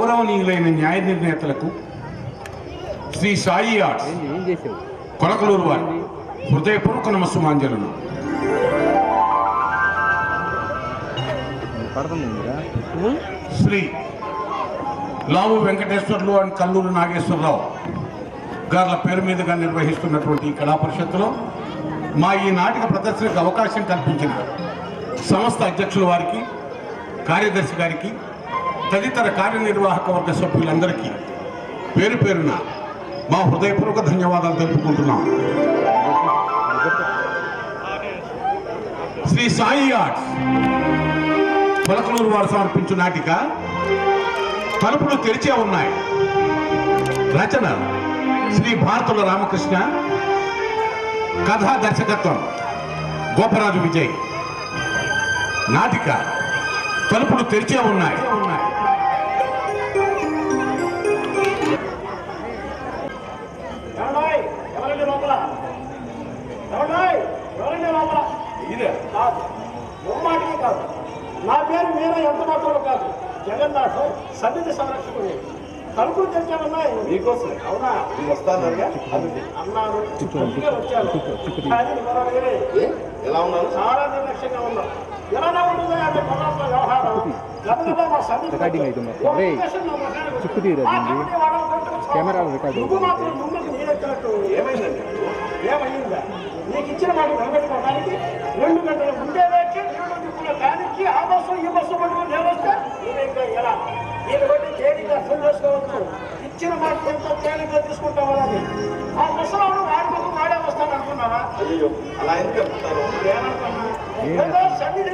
గౌరవనీయులైన న్యాయ నిర్ణేతలకు శ్రీ సాయి ఆర్ట్స్ కొలకలూరు వారి హృదయపూర్వక నమస్సుమాంజలు. శ్రీ లావు వెంకటేశ్వర్లు అండ్ కల్లూరు నాగేశ్వరరావు గార్ల పేరు మీదుగా నిర్వహిస్తున్నటువంటి ఈ కళా పరిషత్తులో మా ఈ నాటక ప్రదర్శనకు అవకాశం కల్పించిన సంస్థ అధ్యక్షుల వారికి, కార్యదర్శి గారికి, తదితర కార్యనిర్వాహక వర్గ సభ్యులందరికీ పేరు పేరున మా హృదయపూర్వక ధన్యవాదాలు తెలుపుకుంటున్నాం. శ్రీ సాయి ఆర్ట్స్ కొలకలూరు వారు సమర్పించు నాటిక తలుపులు తెరిచే ఉన్నాయి. రచన శ్రీ భారతుల రామకృష్ణ, కథా దర్శకత్వం గోపరాజు విజయ్. నాటిక తలుపులు తెరిచే ఉన్నాయి. నా పేరు మీరే ఎంత మాత్రం కాదు, జగన్నాథ్ సన్నిధి సంరక్షకుడు. తలుపులు తెచ్చామన్నాయి మీకోసం. అవునా? వస్తానగా అన్నారు, వచ్చాను. ఎలా ఉన్నారు? చాలా నిర్లక్ష్యంగా ఉన్నాం. ఎలా ఉంటుందో అంటే పదార్థ వ్యవహారం గబగబా మా సన్నిధి నువ్వు మాత్రం ముందుకు నీరెక్కినట్టు ఏమైందండి? ఏమైందా? నీకు ఇచ్చిన మాట నిలబెట్టుకోవడానికి 2 గంటల ముందే వేచి దానికి ఆ బస్సు ఈ బస్సు పట్టుకుని నేను వస్తే నువ్వు ఇంకా ఎలా? దీన్ని బట్టి తేలిక అర్థం చేసుకోవచ్చు. ఇచ్చిన మాట ఎంత తేలిగ్గా తీసుకుంటావు అలాగే. ఆ ముసలాడు వాడి కోసం వాడే వస్తాను అనుకున్నావా? అయ్యో, అలా ఎందుకు చెప్తారు? ఏదో సన్నిధి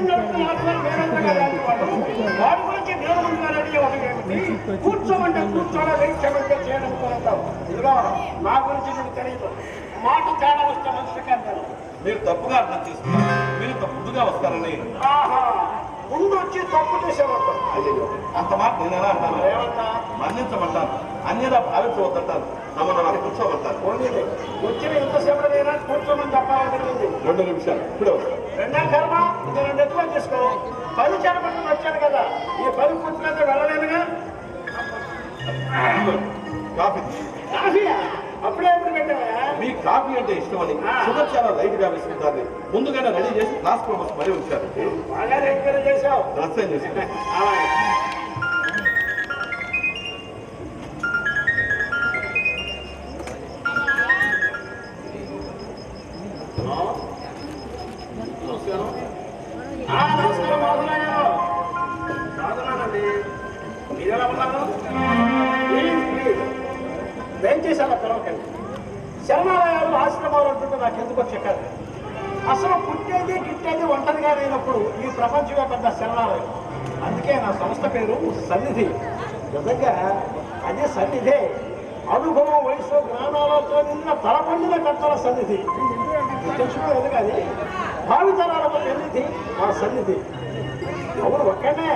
వాడి గురించి నేను ముందుగా రెడీ అవ్వడం ఏమిటి? కూర్చోమంటే కూర్చోడా, వెయిట్ చేయమంటే చేయడనుకుంటావు. ఇదిగో నా గురించి నీకు తెలియదు. మాట తేడా వస్తే మనిషి కంటారు. మీరు తప్పుగా అర్థం చేసుకున్నారు. మీరు ముందుగా వస్తారని ముందు వచ్చి తప్పు చేసేవాడు. అయ్యో, అంత మాట నేను ఎలా అంటాను? ఏమన్నా మన్నించమంటాను, అన్యదా భావించవద్దంటాను. నమ్మను నాకు కూర్చోమంటాను. వచ్చిన ఎంతసేపటికైనా కూర్చోమని చెప్పాలని 2 నిమిషాలు. ఇప్పుడు 2 కర్మ నేను ఎక్కువ తీసుకో. 10 చేపట్టుకుని వచ్చాను కదా, ఈ 10 కూర్చున్నట్టు వెళ్ళలేనుగా. కాఫీ. కాఫీయా? అప్పుడే ఎప్పుడు పెట్టావా? మీ కాఫీ అంటే ఇష్టం అని షుగర్ చాలా లైట్ గా వేసుకుంటారు. ముందుగానే రెడీ చేసి క్లాస్ కోసం మరీ ఉంచారు. బాగా ఎంకరేజ్ చేసావు. రసం చేసి నమస్కారం బాగున్నాను. బాగున్నానండి. మీరెలా ఉన్నారు? దయచేసి పిలవకండి. శరణాలయాలు, ఆశ్రమాలు అంటుంటే నాకు ఎందుకో చెప్పారు. అసలు పుట్టేది గిట్టేది ఒంటరిగా లేనప్పుడు ఈ ప్రపంచమే పెద్ద శరణాలయం. అందుకే నా సంస్థ పేరు సన్నిధి. నిజంగా అదే సన్నిధే. అనుభవం, వయసు, జ్ఞానాలతో నిన్న తలపండిన కట్టల సన్నిధి. తెలుసుకోలేదు కానీ భావితరాలకు సన్నిధి మా సన్నిధి. అవును, ఒక్కడే.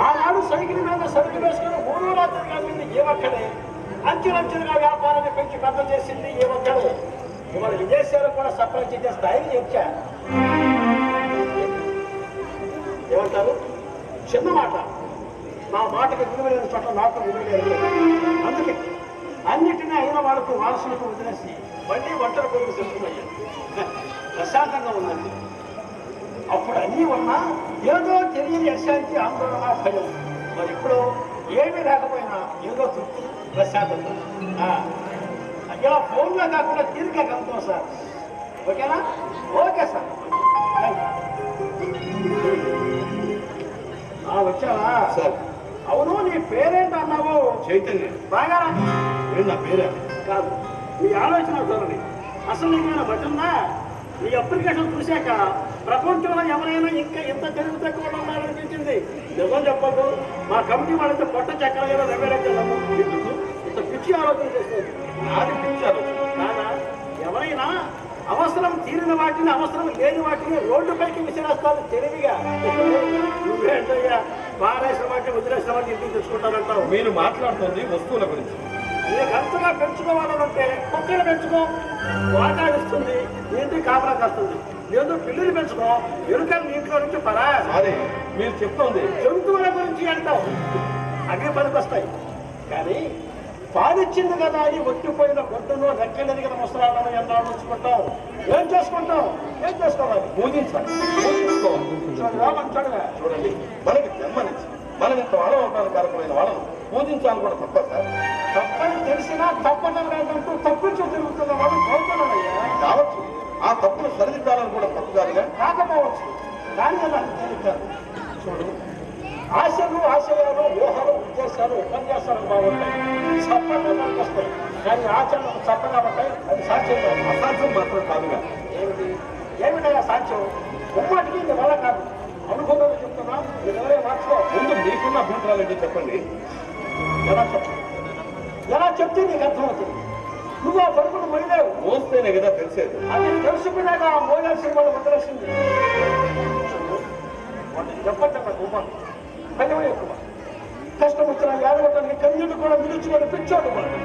ఆనాడు సైకిల్ మీద సరుకు వేసుకుని 3 రాత్రి కలిగింది ఏ ఒక్కడే. అంచెలంచెలుగా వ్యాపారాన్ని పెంచి పెద్ద చేసింది ఏ ఒక్కడే. ఇవాళ విదేశాలకు కూడా సప్లై చేసే స్థాయిని వచ్చా. ఏమంటారు? చిన్న మాట. నా మాటకి విలువ లేని చోట నాకు విలువ లేదు. అందుకే అన్నిటినీ అయిన వాళ్ళకు వారసులకు వదిలేసి మళ్ళీ ఒంటరి కొడుకు సిద్ధమయ్యాను. ప్రశాంతంగా ఉందండి. అప్పుడు అన్నీ ఉన్నా ఏదో తెలియని అశాంతి, ఆందోళన, భయం. మరి ఇప్పుడు ఏమీ లేకపోయినా ఏదో తృప్తి, ప్రశాంతత. ఇలా ఫోన్లో కాకుండా తీరిక కలుగుతాం సార్. ఓకేనా? Okay sir. వచ్చావా సార్? అవును, నీ పేరేంటి అన్నావు? చైతన్య. బాగా నా పేరే కాదు, నీ ఆలోచన ధోరణి. అసలు నీకు బట్టుందా? నీ అప్లికేషన్ చూశాక ప్రపంచంలో ఎవరైనా ఇంకా ఎంత తెలుగు తక్కువ ఉన్నారనిపించింది. నిజం చెప్పదు, మా కమిటీ వాళ్ళతో పొట్ట చక్కెర నెరవేర్చాము. ఇంత పిచ్చి ఆలోచన చేస్తుంది. నాది పిచ్చి ఆలోచన కాదా? ఎవరైనా అవసరం తీరిన వాటిని, అవసరం లేని వాటిని రోడ్డుపైకి విసిరేస్తారు తెలివిగా. నువ్వేంటయ్యా పారేసిన వాటిని వదిలేసిన వాటిని ఇంటికి తెచ్చుకుంటానంటావు. మీరు మాట్లాడుతుంది వస్తువుల గురించి. నీకు అంతగా పెంచుకోవాలంటే కుక్కలు పెంచుకో, వాటా ఇస్తుంది, ఇంటికి కాపలా కాస్తుంది. లేదు పిల్లులు పెంచుకో, ఎలుకలు ఇంట్లో నుంచి పరా. అదే మీరు చెప్తుంది జంతువుల గురించి అంటావు. అవి పనికొస్తాయి. కానీ పాలిచ్చింది కదా అని ఒట్టిపోయిన గొడ్డును రెక్కలెదిగిన ముసలాలను ఎన్నాళ్ళు ఉంచుకుంటాం. ఏం చేసుకుంటాం? ఏం చేసుకోవాలి? పూజించాలి. చూడండి, మనకి జన్మనిచ్చి మనం ఇంత వాళ్ళం అవడానికి కారకమైన వాళ్ళను పూజించాలని కూడా తప్ప సార్. తప్పని తెలిసినా తప్పడం లేదంటూ తప్పించు తిరుగుతున్న వాళ్ళు కోరుతున్నామయ్యా. కావచ్చు, ఆ తప్పును సరిదిద్దాలని కూడా తప్పు కాదుగా. కాకపోవచ్చు, కానీ అలా తేలికాదు. చూడు, ఆశలు, ఆశయాలు, ఊహలు, ఉద్దేశాలు, ఉపన్యాసాలు బాగుంటాయి, చప్పట్లు వస్తాయి. కానీ ఆచరణకు చప్పగా ఉంటాయి. అది సాధ్యం కాదు. అసాధ్యం మాత్రం కాదుగా. ఏమిటా సాధ్యం? ఉమ్మటికి ఇది వల్ల కాదు. అనుభవంలో చెప్తున్నా, ఎవరే మార్చుకో. ముందు మీకున్న అభ్యంతరాలు ఏంటో చెప్పండి. ఎలా చెప్తే నీకు అర్థమవుతుంది. నువ్వు ఆ పరుగును మొయ్యలేవు. మోస్తేనే కదా తెలిసేది. అది తెలుసుకున్నాక ఆ మోయాల్సిన వాళ్ళు వదిలేసింది. వాళ్ళని చెప్పట్లేదు ఉమ్మను భయం ఎక్కువ. కష్టం వచ్చిన ఏడవటానికి కన్నీళ్ళు కూడా నిలుచుకొని పిచ్చోడు వాడు.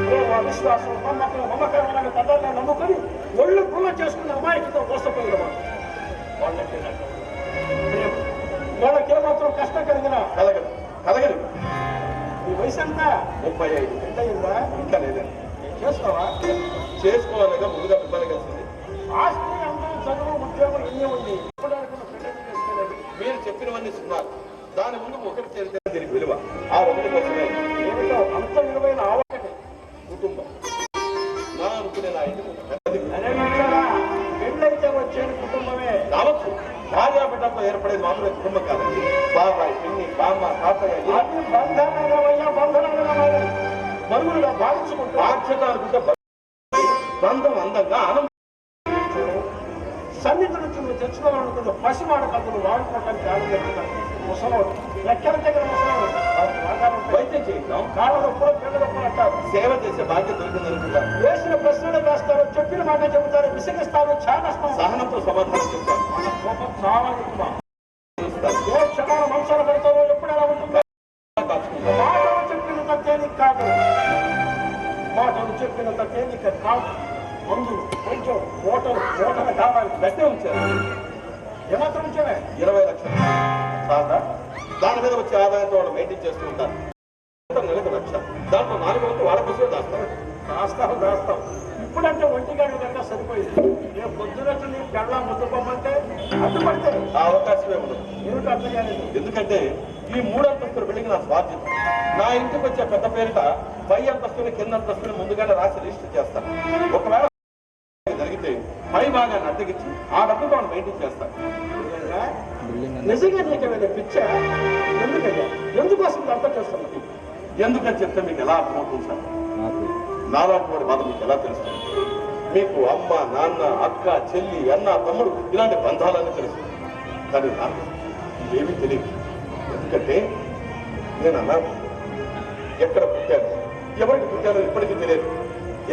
ప్రేమ, విశ్వాసం, నమ్మకం, మమకారాలను పదాలను నమ్ముకొని ఒళ్ళు గుల్ల చేసుకున్న అమాయకుతో మోసపోయిన వాడు. వాళ్ళకి ఏమాత్రం కష్టం కలిగినా కలగదు. ఈ వయసు అంతా 35 ఎంత అయిందా? ఇంకా లేదండి. చేసుకోవా? చేసుకోవాలిగా ముందుగా మిమ్మల్ని కలిసింది. ఆస్తి, అందం, చదువు, ఉద్యోగం ఎన్ని ఉంది. మీరు చెప్పినవన్నీ సున్నారు. దాని ముందు ఒకటి చేరితే దీనికి విలువ. ఆ ఒకటి కోసమే ఏమిటో అంత విలువైన ఆ ఒకటి కుటుంబం. నా అనుకునే నా ఇంటికి ఒక పెద్దది పెళ్ళైతే వచ్చేది కుటుంబమే కావచ్చు. భార్య బిడ్డతో ఏర్పడేది మాత్రమే కుటుంబం కాదండి. బాబాయ్, పిన్ని, బామ్మ, తాతయ్య అది బంధాలుగా మరుగులుగా భావించుకుంటూ బాధ్యత అనుకుంటే బంధం అందంగా ఆనందం. సన్నిధులు నువ్వు తెచ్చుకోవాలనుకున్న పసివాడ కథలు వాడుకోవటానికి ఆలోచిస్తాను. ముసలోడు ఎక్కడ దగ్గర ముసలోడు వైద్యం చేద్దాం. కాళ్ళప్పుడు పిల్లలప్పుడు అంటారు. సేవ చేసే బాధ్యత దొరికిందనుకుంటా. వేసిన ప్రశ్నలు వేస్తారు, చెప్పిన మాట చెబుతారు, విసిగిస్తారు, చేస్తారు. సహనంతో సమాధానం చెప్తాను. మన కోపం చాలా ఎక్కువ. ఏ క్షణాలు మనసులో పెడతారో ఎప్పుడు ఎలా ఉంటుందో. మాటలు చెప్పినంత తేలిక కాదు. మాటలు చెప్పినంత తేలిక కాదు. మందులు, కొంచెం ఓటలు కావాలి. గట్టే ఉంచారు. ఏమాత్రం ఉంచావే? 20 లక్షలు సాదా. దాని మీద వచ్చే ఆదాయంతో వాళ్ళు మెయింటైన్ చేస్తూ ఉంటారు. నెలకు 1 లక్ష. దాంట్లో 4 వంతు వాళ్ళ కోసం దాస్తాం. ఇప్పుడంటే ఒంటిగాడి కన్నా సరిపోయింది. నేను పొద్దునొచ్చి నీ గళ్ళ ముద్దుకోమంటే అడ్డుపడితే ఆ అవకాశమే ఉండదు. ఏమిటి అర్థం కాలేదు. ఎందుకంటే ఈ 3 అంతస్తుల బిల్డింగ్ నా స్వాధీనం. నా ఇంటికి వచ్చే పెద్ద పేరిట పై అంతస్తుని, కింద అంతస్తుని ముందుగానే రాసి రిజిస్టర్ చేస్తాను. ఒకవేళ జరిగితే పై భాగాన్ని అద్దెకిచ్చి ఆ డబ్బుతో వాళ్ళు మెయింటైన్ చేస్తారు. నిజంగా నీకు ఏమైనా పిచ్చ? ఎందుకయ్యా? ఎందుకోసం అర్థం చేస్తున్నది? ఎందుకని చెప్తే మీకు ఎలా అర్థమవుతుంది సార్? నాలాంటి వాడి బాధ మీకు ఎలా తెలుస్తుంది? మీకు అమ్మ, నాన్న, అక్క, చెల్లి, అన్న, తమ్ముడు ఇలాంటి బంధాలన్నీ తెలుసు. కానీ నాకు ఏమీ తెలియదు. ఎందుకంటే నేను అన్నాను, ఎక్కడ పుట్టాను, ఎవరికి పుట్టానో ఇప్పటికీ తెలియదు.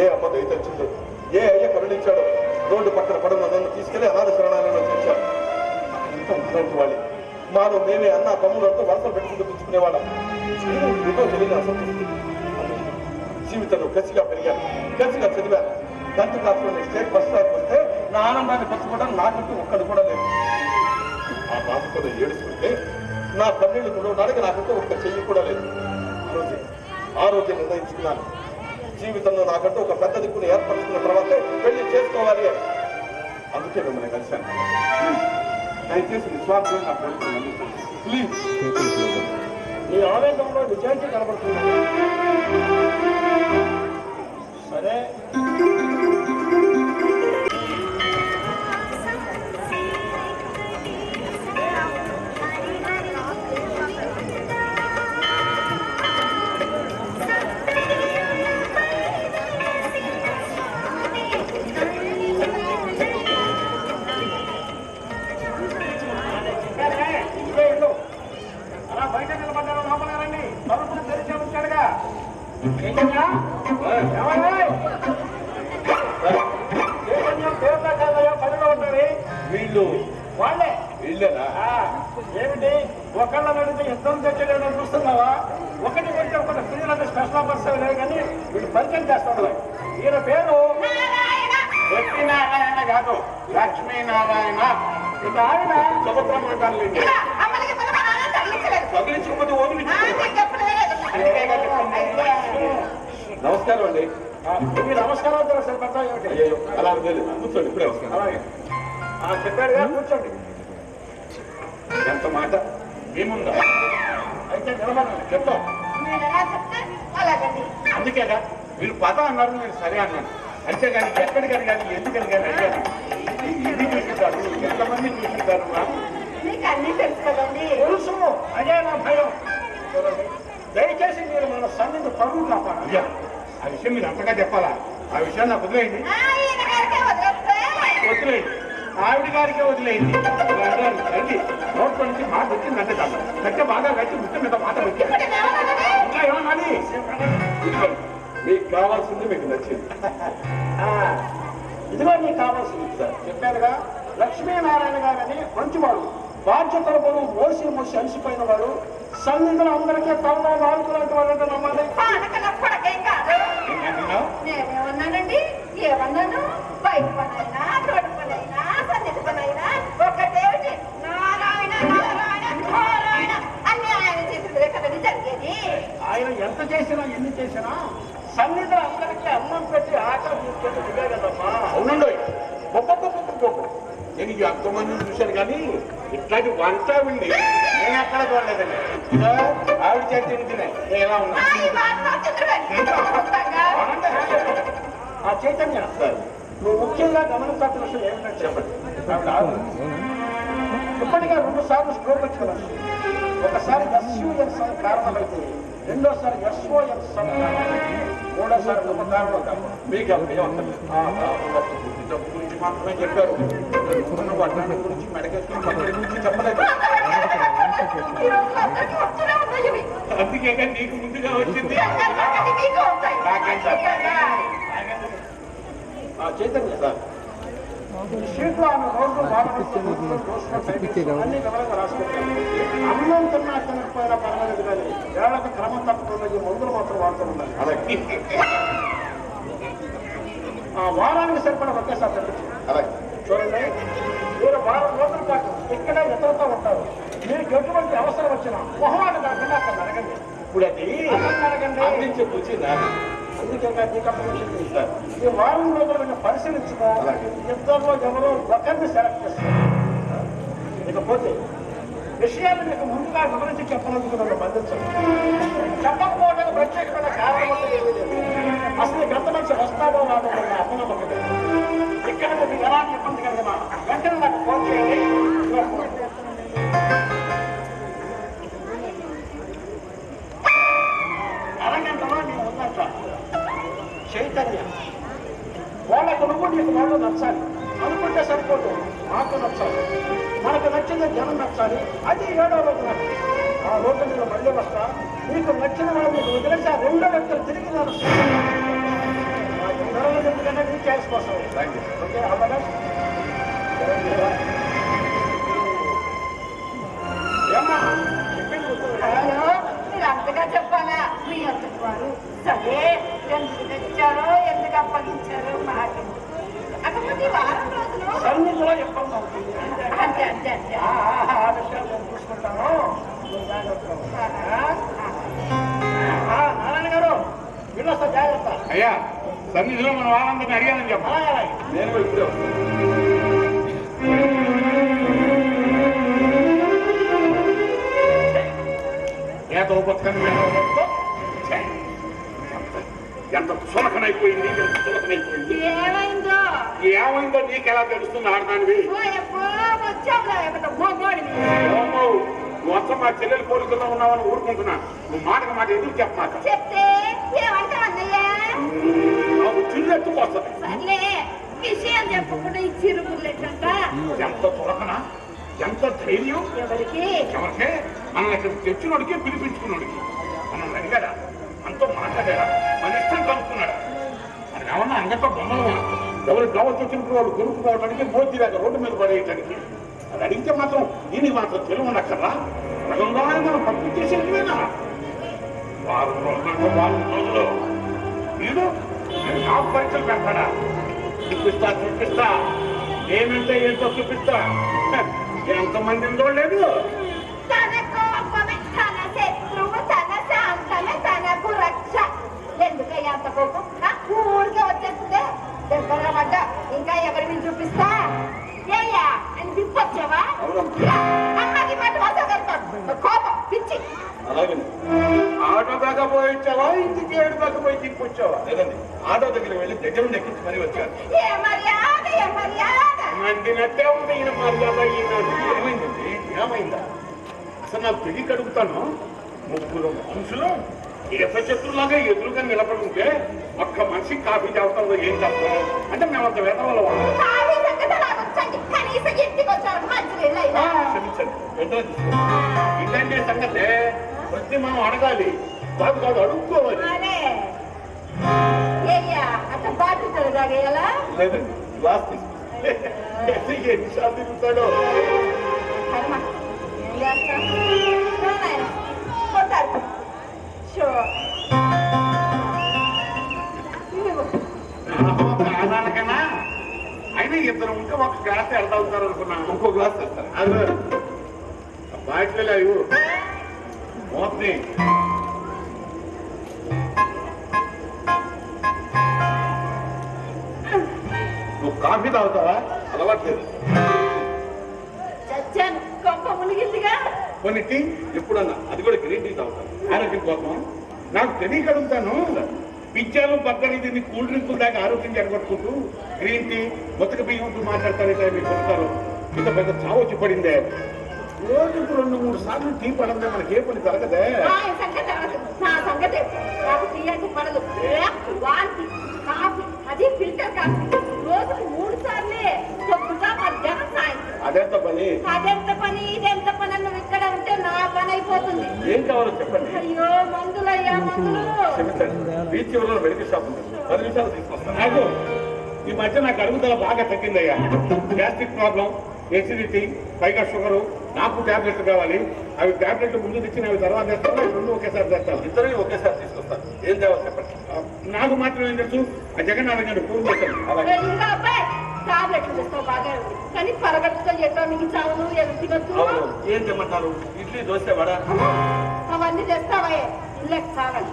ఏ అమ్మ దయతచ్చిందో, ఏ అయ్య కరుణించాడో, రోడ్డు పక్కన పడున్న నన్ను తీసుకెళ్లి అనాథ శరణాలయంలో చేర్చాడు. అంత అలాంటి వాళ్ళు మాలో మేమే అన్న తమ్ముళ్ళతో వరుసలు పెట్టుకుంటూ తెచ్చుకునేవాళ్ళం. ఏదో తెలియని అసంతృప్తి. జీవితంలో కసిగా పెరిగాను, కసిగా చదివాను. 10th క్లాస్లో స్టేట్ ఫస్ట్ ర్యాంక్ వస్తే నా ఆనందాన్ని పంచుకోవడానికి నాకంటూ ఒక్కడు కూడా లేదు. ఆ బాధతో ఏడుస్తుంటే నా తల్లిని చూడడానికి నాకంటూ ఒక్క చెయ్యి కూడా లేదు. ఆ రోజే నిర్ణయించుకున్నాను, జీవితంలో నాకంటూ ఒక పెద్ద దిక్కుని ఏర్పరచుకున్న తర్వాతే పెళ్లి చేసుకోవాలి అని. అందుకే మిమ్మల్ని కలిశాను. దయచేసి నిస్వార్థంగా నా కోరికలు ప్లీజ్. నీ ఆవేదనలో నిజాయితీ కనబడుతుంది. సరే, అలా బయట నిలబడ్డారు. లోపల రండి. తలుపులు తెరిచే ఉంచాడుగా. పనిలో ఉంటారు వీళ్ళు వాళ్ళే. వీళ్ళేనా? ఏమిటి ఒకళ్ళ నడితే యుద్ధం తెచ్చలేదని చూస్తున్నావా? ఒకటి కంటే ఒకటి స్త్రీలంటే స్పెషల్ ఆఫర్స్ లేదు, కానీ వీళ్ళు పరిచయం చేస్తున్నారు. ఈయన పేరు లక్ష్మీనారాయణ కాదు, లక్ష్మీనారాయణ. ఇక ఆయన సుభద్రమ్మ తల్లి. తగిలించకపోతే వదిలించుకో. నమస్కారం అండి. నమస్కారం సరిపడతా ఏమిటి? అయ్యో అలా లేదు, కూర్చోండి, ఇప్పుడే వస్తాను. అలాగే చెప్పాడుగా, కూర్చోండి. ఎంత మాట మేముందా? అయితే నిలబడండి, చెప్తాం. అందుకేగా మీరు పద అన్నారు, నేను సరే అన్నాను. అంతేగాని ఎక్కడికని కానీ ఎందుకని కానీ అడిగాను. ఇది చూసుకుంటారు, ఎంతమంది చూసుకుంటారు? తెలుసు, అదే నా భయం. దయచేసి మీరు మన సన్నిధి పరువు కాపాడు. అయ్యా, ఆ విషయం మీరు అంతగా చెప్పాలా? ఆ విషయాన్ని నాకు వదిలేయండి. వదిలేయండి, ఆవిడ గారికే వదిలేయండి. రండి, నోట్లో నుంచి మాట వచ్చిందంటే కాదు, గట్టి బాగా గట్టి ముట్ట మీద మాట వచ్చాను. ఇంకా ఏమన్నాది? మీకు కావాల్సింది మీకు నచ్చింది. ఇదిగో నీకు కావాల్సింది సార్. చెప్పారుగా, లక్ష్మీనారాయణ గారని మంచివాడు, బాధ్యతల బరువు మోసి అలసిపోయిన వాడు, సన్నిధులు అందరికీ తమ వాడుతున్నట్టు వాళ్ళంటే నమ్మాలి. నేనేమన్నానండి? ఏమన్నాను? బయట పనైనా రోడ్డు పనైనా సన్నిధి పనైనా ఒక్కటేమిటి? నారాయణ నారాయణ నారాయణ అన్ని ఆయన చేతులే కదండి జరిగేది. ఆయన ఎంత చేసినా ఎన్ని చేసినా సన్నిధులు అందరికీ అన్నం పెట్టి ఆకలి తీసుకెళ్ళి ఇదే కదమ్మా. అవునండి, గొప్ప నేను ఎంతమందిని చూశాను కానీ ఇట్లాంటి వంట ఉంది నేను ఎక్కడ చూడలేదండి. ఇదో ఆవిడ చేతి తినే నేను ఎలా ఉన్నా. ఆ చైతన్య నువ్వు ముఖ్యంగా గమనించాల్సిన విషయం ఏమిటంటే, చెప్పండి, ఇప్పటికే 2 సార్లు స్ట్రోక్ వచ్చిన మనిషి. ఒకసారి SUN కారణమైతే, రెండోసారి SON కారణమైతే, మూడోసారి ఒక కారణం కాదు. మీకు జబ్బు గురించి మాత్రమే చెప్పారు, వడ్డాన్ని గురించి మెడకేసుకుని పక్కడి గురించి చెప్పలేదు. అందుకే నీకు ముందుగా వచ్చింది. చైతన్య సార్, షీట్లో ఆమె రోజు అన్ని వివరంగా రాసుకుంటాను. అన్నం తిన్నా తినకపోయినా పర్వాలేదు కానీ ఏళ్ళకి క్రమం తప్పకుండా ఈ మందులు మాత్రం వాడుతూ ఉండాలి. అలాగే వారానికి సరిపడా ఒకేసారి తగ్గించండి. అలాగే చూడండి, మీరు వారం రోజుల పాటు ఇక్కడే ఇతరులతో ఉంటారు. మీకు ఎటువంటి అవసరం వచ్చినా మొహమాట కాకుండా అక్కడ అడగండి. ఇప్పుడు అది అడగండి, అందించే రుచి నాది. అందుకే నీకు అప్పుడు సార్ ఈ వారం రోజులు పరిశీలించుకో. ఇద్దరు ఎవరో ఒకరిని సెలెక్ట్ చేస్తారు. ఇకపోతే విషయాలు మీకు ముందుగా వివరించి చెప్పనందుకు నన్ను బంధించండి. చెప్పకపోవడానికి ప్రత్యేకమైన కారణం అంటే ఏమీ లేదు. అసలు గంట నుంచి వస్తాడో రాదో అపనమ్మకం. ఇక్కడ మీకు ఎలాంటి ఇబ్బంది కలిగినా వెంటనే నాకు ఫోన్ చేయండి. అరగంటలో నేను ఉన్నట్ట. చైతన్య, వాళ్ళకు నువ్వు నీకు వాళ్ళు నచ్చాలి అనుకుంటే సరిపోదు. మాకు నచ్చాలి, మనకు నచ్చింది జనం నచ్చాలి. అది 7వ రోజు నాకు. ఆ రోజు నేను మళ్ళీ వస్తా. నీకు నచ్చిన వాళ్ళు వదిలేసి ఆ 2 వ్యక్తులు తిరిగి నేను ఎందుకంటే నీ ఛాయిస్ కోసం. ఓకే, అవ్వదా? ఏమ్మా చెప్పింది మీరు అంతగా చెప్పాలా? మీ అంతటి వారు సరే, ఎందుకు తెచ్చారో ఎందుకు అప్పగించారో మాకు అకపోతే వారం రోజులు సన్నిధిలో ఇబ్బంది అవుతుంది. అంతే అంతే అంతే. ఆ విషయాలు నేను చూసుకుంటాను. నారాయణ గారు వీళ్ళొస్తా, జాగ్రత్త. అయ్యా, సన్నిధిలో మనం ఆనందాన్ని అడిగానని చెప్పాలి. అలాగే నేను ఇప్పుడే వస్తాను. ఏదో బతుకని ఎంత సులకనైపోయింది, ఎంత సులకనైపోయింది. ఏమైందో ఏమైందో నీకెలా తెలుస్తుంది? ఆడదానివి మొత్తం మా చెల్లెలు పోలీసుల్లో ఉన్నావని ఊరుకుంటున్నా. నువ్వు మాటకు మాట ఎదురు చెప్పమాట. చెప్తే ఏమంటావు అన్నయ్య? నాకు చిల్లెత్తుకొస్తుంది. సర్లే, విషయం చెప్పకుండా ఈ చిరుగులేటంట. ఎంత తులకన, ఎంత ధైర్యం. ఎవరికి? ఎవరికే? మనల్ని ఇక్కడ తెచ్చినోడికి పిలిపించుకున్నోడికి. మనం అడిగాడా, మనతో మాట్లాడాడా, మన ఇష్టం కనుక్కున్నాడా? మనం ఏమన్నా అంగతో బొమ్మలు ఎవరు గవర్నమెంట్ వచ్చినప్పుడు వాళ్ళు కొనుక్కోవడానికి మోదీ దగ్గర రోడ్డు మీద పడేయటానికి. అది అడిగితే మాత్రం దీనికి మాత్రం తెలివి ఉండక్కర్లా. ప్రజల్లోనే మనం పంపించేసేదివేనా? వారం రోజులు వీడు నాకు పరీక్షలు పెడతాడా? చూపిస్తా ఏమంటే ఏంటో చూపిస్తా. ఎంతమంది ఉందో లేదు. తన కోపమే తన శత్రువు, తన శాంతమే తన దాకా పోయి వచ్చావా ఇంటికి 7 దాకా పోయి తీసుకొచ్చావా? లేదండి, ఆటో దగ్గర వెళ్ళి దగ్గర నుండి ఎక్కించి మరీ వచ్చాను. ఏ మర్యాద ఏ మర్యాద మండినట్టే ఉంది ఈయన మర్యాద ఈనాడు. ఏమైందండి? ఏమైందా? అసలు నాకు తెలియక అడుగుతాను. ముగ్గురు మనుషులు ఏప చెట్టులాగా ఎదురుగా నిలబడుంటే ఒక్క మనిషి కాఫీ తాగుతాం ఏం తప్ప అంటే మేమంత వేదవాళ్ళ వాళ్ళు. కాఫీ సంగతి నాకు వచ్చండి. కనీసం ఇంటికి వచ్చారు మంచినీళ్ళు అయినా. క్షమించండి, వెంటనే తీసుకోండి. ఇదంటే సంగతే వచ్చి మనం అడగాలి, కాదు కాదు అడుక్కోవాలి. అరే ఏయ్యా అట్లా బాధ్యతలు తాగేయాలా? లేదండి, గ్లాస్ తీసుకోండి. ఎన్నిసార్లు తిరుగుతాడో. కర్మ ఏం చేస్తాం? షో నాయన కొట్టారు షో. కాదానికైనా అయినా ఇద్దరు ఉంటే ఒక గ్లాస్ ఎడతావుతారు అనుకున్నా. ఇంకో గ్లాస్ తెస్తాను. అదే బాటిల్ అయ్యు మోత్ని నువ్వు కాఫీ తాగుతావా? అలవాట్లేదు. చచ్చాను గొప్ప మునిగిందిగా. కొన్ని టీ ఎప్పుడన్నా అది కూడా గ్రీన్ టీ తాగుతాను. ఆరోగ్యం కోసం నాకు తెలియక అడుగుతాను. పిచ్చాలు బగ్గని దీన్ని కూల్ డ్రింకుల దాకా ఆరోగ్యం జరగొట్టుకుంటూ గ్రీన్ టీ మొత్తక బియ్యంతో మాట్లాడతారైతే మీకు కొడతారు. ఇంత పెద్ద చావు వచ్చి పడిందే. రోజుకు 2-3 సార్లు టీ పడందే మనకి ఏ పని జరగదే. నా సంగతి అవ్వదు. నా సంగతి నాకు టీ అంటే పడదు. వాంతి కాఫీ అది ఫిల్టర్ కాఫీ రోజుకు 3 సార్లే పొద్దుగా మధ్యాహ్నం సాయంత్రం. అదెంత పని? అదెంత పని ఇదెంత పని నువ్వు ఇక్కడ ఉంటే నా పని అయిపోతుంది. ఏం కావాలో చెప్పండి. అయ్యో మందులయ్యా మందులు. క్షమించండి, బీచ్ చివరిలో మెడికల్ షాప్ ఉంది, 10 నిమిషాలు తీసుకొస్తాను. నాకు ఈ మధ్య నాకు అరుగుదల బాగా తగ్గిందయ్యా. గ్యాస్ట్రిక్ ప్రాబ్లం, ఎసిడిటీ, పైగా షుగరు. నాకు టాబ్లెట్లు కావాలి. అవి టాబ్లెట్లు ముందు తెచ్చిన అవి తర్వాత తెస్తాను, రెండు ఒకేసారి తెస్తాను. ఇద్దరు ఒకేసారి తీసుకొస్తాను. ఏం తేవాలి చెప్పండి. నాకు మాత్రం ఏం తెలుసు, ఆ జగన్నాథం గారు ఫోన్ చేశాను. అలాగే. ఇంకా అబ్బాయి టాబ్లెట్లు తెస్తావు బాగా ఉంది కానీ పరగట్టుతో ఎట్లా మీకు చావులు ఎలా తినొచ్చు? అవును, ఏం తెమ్మంటారు? ఇడ్లీ, దోశ, వడ? అవన్నీ తెస్తావా? ఇళ్ళకి చావాలి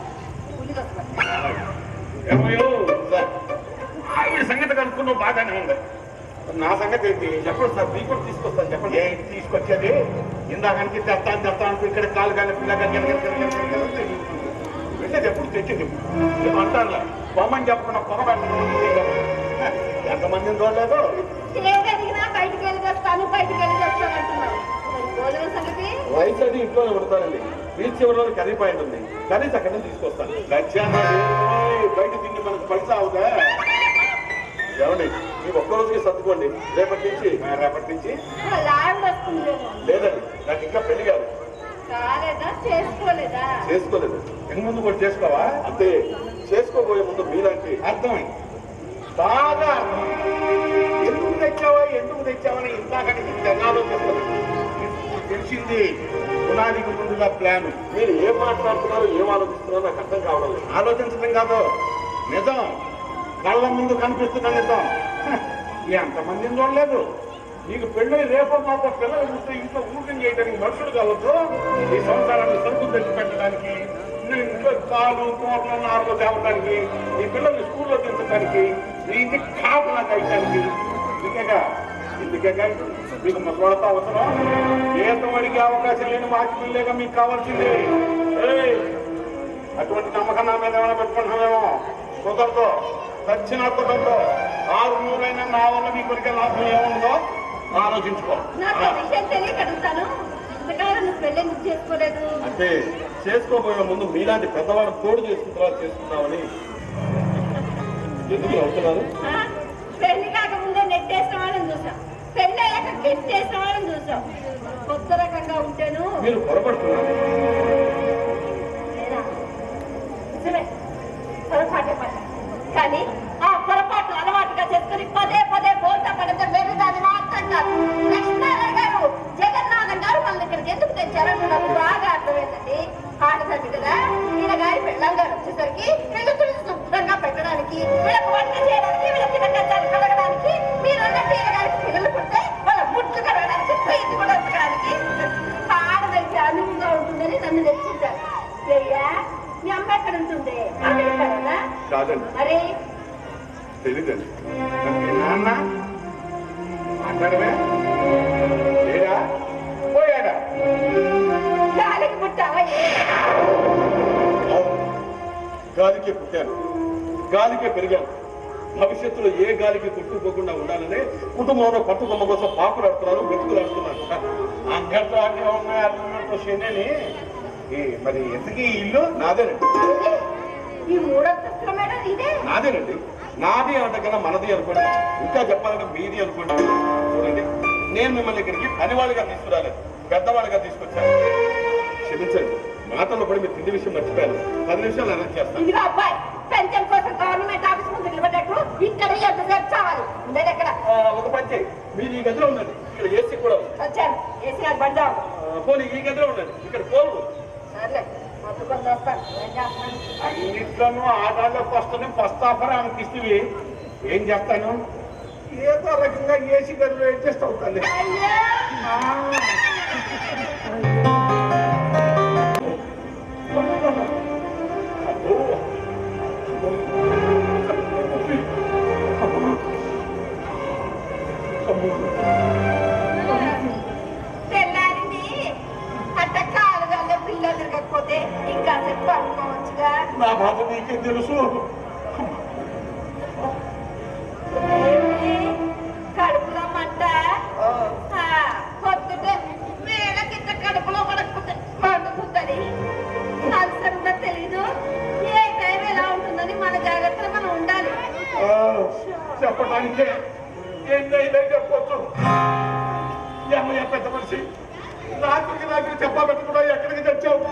ఉల్లి వస్తాయి. ఏమయ్యో సార్, ఆవిడ సంగతి కనుక్కున్నావు బాగానే ఉంది. నా సంగతి ఏంటి? చెప్పండి సార్, మీకు కూడా తీసుకొస్తాను. చెప్పండి. ఏంటి తీసుకొచ్చేది? ఇందాకనికి తెస్తాను ఇక్కడ కాలు కానీ పిల్లగా వెళ్ళేది ఎప్పుడు తెచ్చింది అంటాను. పొమ్మని చెప్పకుండా పొగ ఎంతమందిని చూడలేదు. ఏదడిగినా బయటికి వెళ్ళి తెస్తాను బయటికి వెళ్ళి తెస్తాను అంటున్నావు. మరి భోజనం సంగతి రైస్ అది ఇంట్లోనే పెడతానండి. బీచ్ చివరిలో కర్రీ పాయింట్ ఉంది, కర్రీస్ అక్కడ నుంచి తీసుకొస్తాను. బయట తిండి మనకు పైసా అవుదా? ఏమండి, మీకు ఒక్కరోజుకి సర్దుకోండి. రేపటి నుంచి వాళ్ళ ఆవిడ వస్తుందేమో. లేదండి, నాకు ఇంకా పెళ్లి కాదు. కాలేదా చేసుకోలేదా? చేసుకోలేదు. ఇంక ముందు కూడా చేసుకోవా? అంటే చేసుకోబోయే ముందు మీలాంటి అర్థమైంది, బాగా అర్థమైంది. ఎందుకు తెచ్చావని ఇందాకటి ఆలోచిస్తాను. తెలిసింది పునాదికి ముందుగా ప్లాన్. మీరు ఏం మాట్లాడుతున్నారో ఏం ఆలోచిస్తున్నారో నాకు అర్థం కావడం లేదు. ఆలోచించడం కాదు, నిజం కళ్ళ ముందు కనిపిస్తున్న నిజం. ఎంతమందిని చూడలేదు. నీకు పెళ్ళి రేపో మాపో పిల్లలు చూస్తే ఇంట్లో ఊరికం చేయడానికి మనుషులు కావచ్చు. ఈ సంసారాన్ని సరుకులు తెచ్చి పెట్టడానికి, ఇంట్లో పాలు కూరలు నాలుగు తేవడానికి, ఈ పిల్లల్ని స్కూల్లో దించడానికి, నీ ఇంటికి కాపులా కాయటానికి. ఇందుకేగా మీకు ముసలాడతా అవసరం. ఏతం అడిగే అవకాశం లేని వాకిలేగా మీకు కావాల్సింది. అటువంటి నమ్మకం నా మీద ఏమైనా పెట్టుకుంటున్నామేమో. కుదరదు, చచ్చినా కుదరదు. 600 నా వల్ల మీ కొరికే లాభం ఏముందో ఆలోచించుకో. నాకు ఆ విషయం తెలియక అడుగుతాను. ఇంతకాలం నువ్వు పెళ్ళెందుకు చేసుకోలేదు? అంటే చేసుకోబోయే ముందు మీలాంటి పెద్దవాడు తోడు చేసుకుందామని. ఎందుకు అవుతున్నారు? పెళ్లి కాకముందే నెట్టేసిన వాళ్ళని చూసాం, పెళ్లి అయ్యాక గెట్టేసిన వాళ్ళని చూసాం. కొత్త రకంగా ఉంటాను. మీరు పొరపడుతున్నారు. లేదా? నిజమే, పొరపాటే పడ్డా. కానీ ఆ పొరపాటు అలవాటుగా చేసుకుని పదే పదే బోల్తా పడితే వెర్రిదాన్ని మాత్రం కాదు. లక్ష్మీనారాయణ గారు, జగన్నాథం గారు మనల్ని ఇక్కడికి ఎందుకు తెచ్చారని నాకు బాగా అర్థమైందండి. ఆడదండి కదా, ఈయన గారి పెళ్ళాం గారు వచ్చేసరికి వీళ్ళకి శుభ్రంగా పెట్టడానికి, వీళ్ళకి వంట చేయడానికి, వీళ్ళ తినకచ్చాలు కడగడానికి, మీరన్నట్టు ఈయన గారికి పిల్లలు పుడితే వాళ్ళ ముట్లు కడగడానికి, పెయింట్ కూడా ఉతకడానికి ఆడదంటే అనువుగా ఉంటుందని నన్ను తెచ్చింటారు. అయ్యా మీ అమ్మ ఎక్కడ ఉంటుంది? అమెరికానా? కాదండి, మరి తెలీదండి. నాన్న మాట్లాడమే లేడా పోయాడా? గాలికి పుట్టావా? అవును, గాలికే పుట్టాను, గాలికే పెరిగాను. భవిష్యత్తులో ఏ గాలికి కొట్టుకోకుండా ఉండాలని కుటుంబంలో పట్టుకొమ్మ కోసం పాకులాడుతున్నాను, వెతుకులాడుతున్నాను. అంగట్లాగే ఉన్నాయి అన్నట్టు శని. మరి ఎంతకీ ఇల్లు నాదేనండి, ఈ మూడంతస్తుల మేడం ఇదే నాదేనండి. నాది అనటకన్నా మనది అనుకోండి, ఇంకా చెప్పాలంటే మీది అనుకోండి. చూడండి, నేను మిమ్మల్ని ఇక్కడికి పనివాళ్ళుగా తీసుకురాలేదు, పెద్దవాళ్ళుగా తీసుకొచ్చాను. క్షమించండి, మాటల్లో పడి మీరు తిండి విషయం మర్చిపోయాను. 10 నిమిషాలు అరేంజ్ చేస్తాను. ఇదిగో అబ్బాయి, పెన్షన్ కోసం గవర్నమెంట్ ఆఫీస్ ముందు నిలబడ్డట్టు ఇక్కడ ఎంతసేపు చావాలి ఉండేది ఎక్కడ ఒక పని చేయి, మీరు ఈ గదిలో ఉండండి, ఇక్కడ ఏసీ కూడా ఉంది. వచ్చాను ఏసీ నాకు పడదాం. పోనీ ఈ గదిలో ఉండండి, ఇక్కడ పోలు. సర్లే మొత్తుకొని వస్తాను. ఏం చేస్తాను? అన్నిట్లోనూ ఆదాల్లోకి వస్తుంది పస్తాఫర్ అనిపిస్తుంది. ఏం చెప్తాను, ఏదో రకంగా ఏసీ గదిలో అడ్జస్ట్ అవుతుంది. అయ్యో అబ్బో, తెల్లారింది అట్ట కాలుగా పిల్లలు తిరగకపోతే ఇంకా చెప్పు అనుకోవచ్చుగా. నా బాధ నీకే తెలుసు. ఏమి? కడుపులో మంట పొద్దుటే వేళ కింద కడుపులో పడకపోతే మండుతుందని అలసంగా తెలీదు. ఏ టైం ఎలా ఉంటుందని మన జాగ్రత్తలో మనం ఉండాలి. చెప్పడానికే ఏంటైనా చెప్పొచ్చు. ఏమయ్యా పెద్ద మనిషి, నాకు చెప్పబెట్టకుండా ఎక్కడికి తెచ్చావు?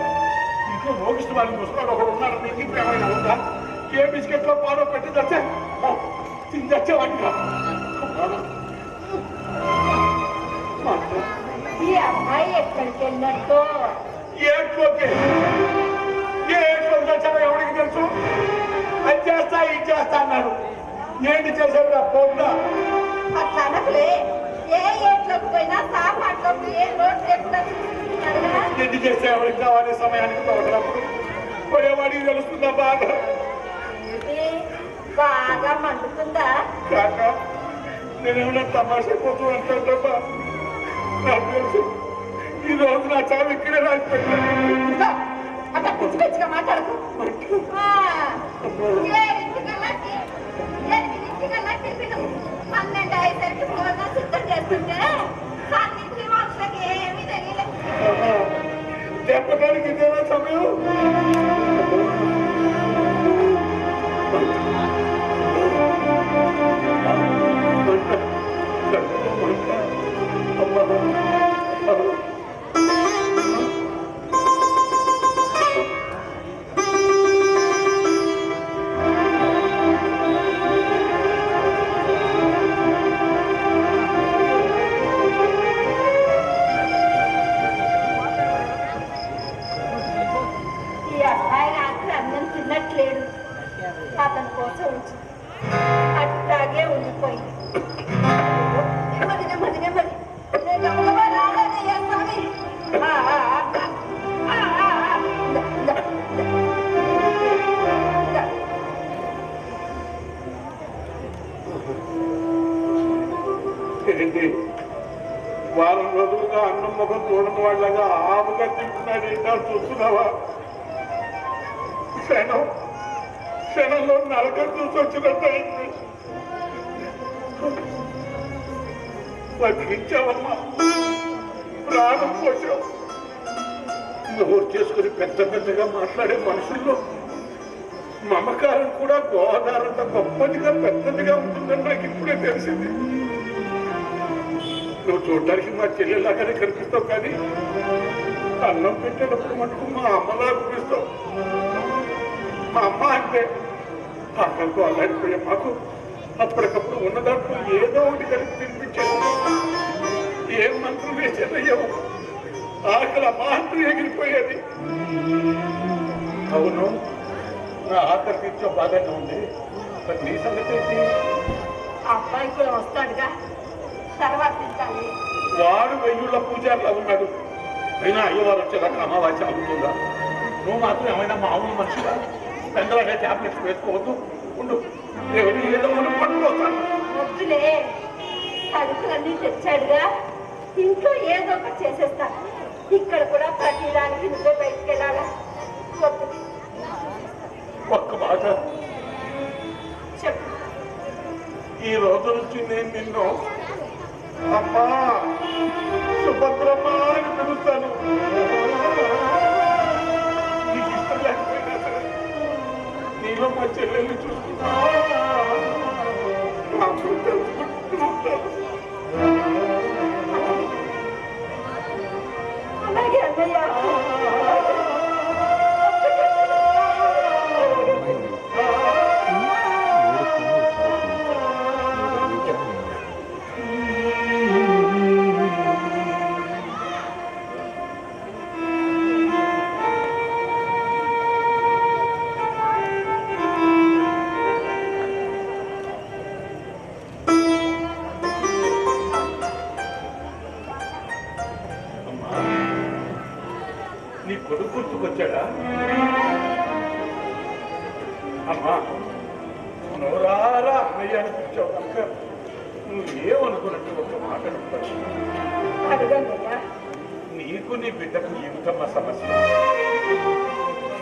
ఇంట్లో రోగిస్తూ వాడిని ముసలాడు ఒకడు ఉన్నాడు, నీకు ఇప్పుడు ఏమైనా ఉందా? ఏ బిస్కెట్లో పాలో పెట్టి తెచ్చా తిని తెచ్చావాడిగా. ఈ అమ్మాయి ఎక్కడికి వెళ్ళినట్టు ఏట్లోకి తెచ్చావో ఎవరికి తెలుసు? అది చేస్తా ఇది చేస్తా అన్నాడు. ఏంటి చేసావు నా పొద్దున? అట్లా అనకులే. ఏ ఏట్లోకి పోయినా సాపాట్లోకి ఏ రోడ్డు లేకుండా చూస్తున్నారుగా. ఎన్ని చేస్తే ఎవరికి కావాలి సమయానికి తోటప్పుడు పోయేవాడికి తెలుస్తుందా బాగా? ఇది బాగా మండుతుందా? కాక నేనేమైనా తమాషా పోతూ అంటాడబ్బా. నాకు తెలుసు ఈ రోజు నా చావు ఇక్కడే రాసి పెట్టాను. ఇదిగో, అట్లా పిచ్చి పిచ్చిగా మాట్లాడకు. టిఫిన్ 12 అయ్యేసరికి భోజనం సిద్ధం చేస్తుంటే అన్నింటి మనుషులకి ఏమీ తెలియలేదు. చెప్పడానికి ఇదేనా సమయం? ఈ అబ్బాయి రాత్రి అన్నం తిన్నట్లేడు. అతని కోసం ఉంచు. అట్లాగే ఉండిపోయింది. నెమ్మది నెమ్మది నెమ్మది నేను గబగబా రాలేదయ్యా స్వామి. ఏంటి వారం రోజులుగా అన్నం ముఖం చూడని వాళ్ళగా ఆవుగా తింటున్నాడు. ఏంటో చూస్తున్నావా? క్షణంలో నరకం చూసి వచ్చినట్టు అయింది. బతికించావమ్మా, ప్రాణం పోసావు. నోరు చేసుకుని పెద్ద పెద్దగా మాట్లాడే మనుషుల్లో మమకారం కూడా గోదావరంత గొప్పదిగా పెద్దదిగా ఉంటుందని నాకు ఇప్పుడే తెలిసింది. నువ్వు చూడడానికి మా చెల్లెలాగానే కనిపిస్తావు, కానీ అన్నం పెట్టేటప్పుడు మటుకు మా అమ్మలా చూపిస్తావు. మా అమ్మ అంటే ఆకలితో అల్లాడిపోయే మాకు అప్పటికప్పుడు ఉన్న దాంట్లో ఏదో ఒకటి కలిపి తినిపించావు. ఏ మంత్రం వేసేదయ్యావు, ఆకలి మాత్రం ఎగిరిపోయేది. అవును, నా ఆకలి తీర్చో బాగానే ఉంది. మరి నీ సంగతి ఏంటి? అబ్బాయి కూడా వస్తాడుగా, తర్వాత తింటాను. వాడు వెయ్యుళ్ళ పూజారిలా ఉన్నాడు. అయినా అయ్యవారు వచ్చేదాకా అమావాస్య అవుతుందా? నువ్వు మాత్రం ఏమైనా మామూలు మనిషిగా పెందలాగా ట్యాబ్లెట్స్ వేసుకోవద్దు. ఉండు, ఏదో మనం పట్టుకోస్తాను. వద్దులే, సరుకులన్నీ తెచ్చాడుగా, ఇంట్లో ఏదో ఒకటి చేసేస్తాను. ఇక్కడ కూడా ప్రతి దానికి నువ్వే బయటికి వెళ్ళాలా? వద్దు. ఒక్క మాట, చెప్పు. ఈ రోజు నుంచి నేను నిన్ను అమ్మా సుభద్రమ్మ అని పిలుస్తాను. నీకు ఇష్టం లేకపోయినా సరే నీలో మా చెల్లెల్ని చూస్తున్నా అలాగే అన్నయ్య. నీ కొడుకు గుర్తుకొచ్చాడా? అమ్మా నోరారా అన్నయ్య అనిపించావు కనుక నువ్వేమనుకున్నట్టు ఒక మాట అడుగుతాను. అడగన్నయ్యా. నీకు నీ బిడ్డకు ఏమిటమ్మా సమస్య?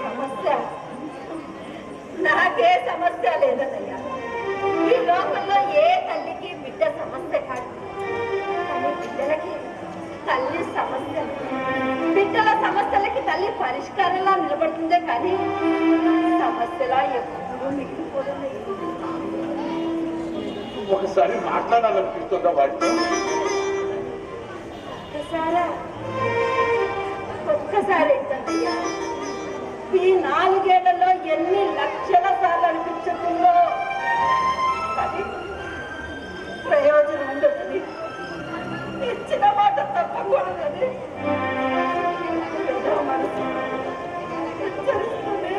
సమస్య నాకే సమస్య లేదన్నయ్యా. ఈ లోకంలో ఏ తల్లికి బిడ్డ సమస్య కాదు, కానీ బిడ్డలకి తల్లి సమస్య. బిడ్డల సమస్యలకి తల్లి పరిష్కారంలా నిలబడుతుందే కానీ సమస్యలా ఎప్పుడూ మిగిలిపోతుంది. ఒకసారి మాట్లాడాలనిపిస్తుందా వాడితో? ఒక్కసారి ఏంటన్నయ్యా, ఈ 4 ఏళ్లలో ఎన్ని లక్షల సార్లు అనిపించుకుందో, కానీ ప్రయోజనం ఉండదని, ఇచ్చిన మాట తప్పకూడదని ఏదో మనసు హెచ్చరిస్తూనే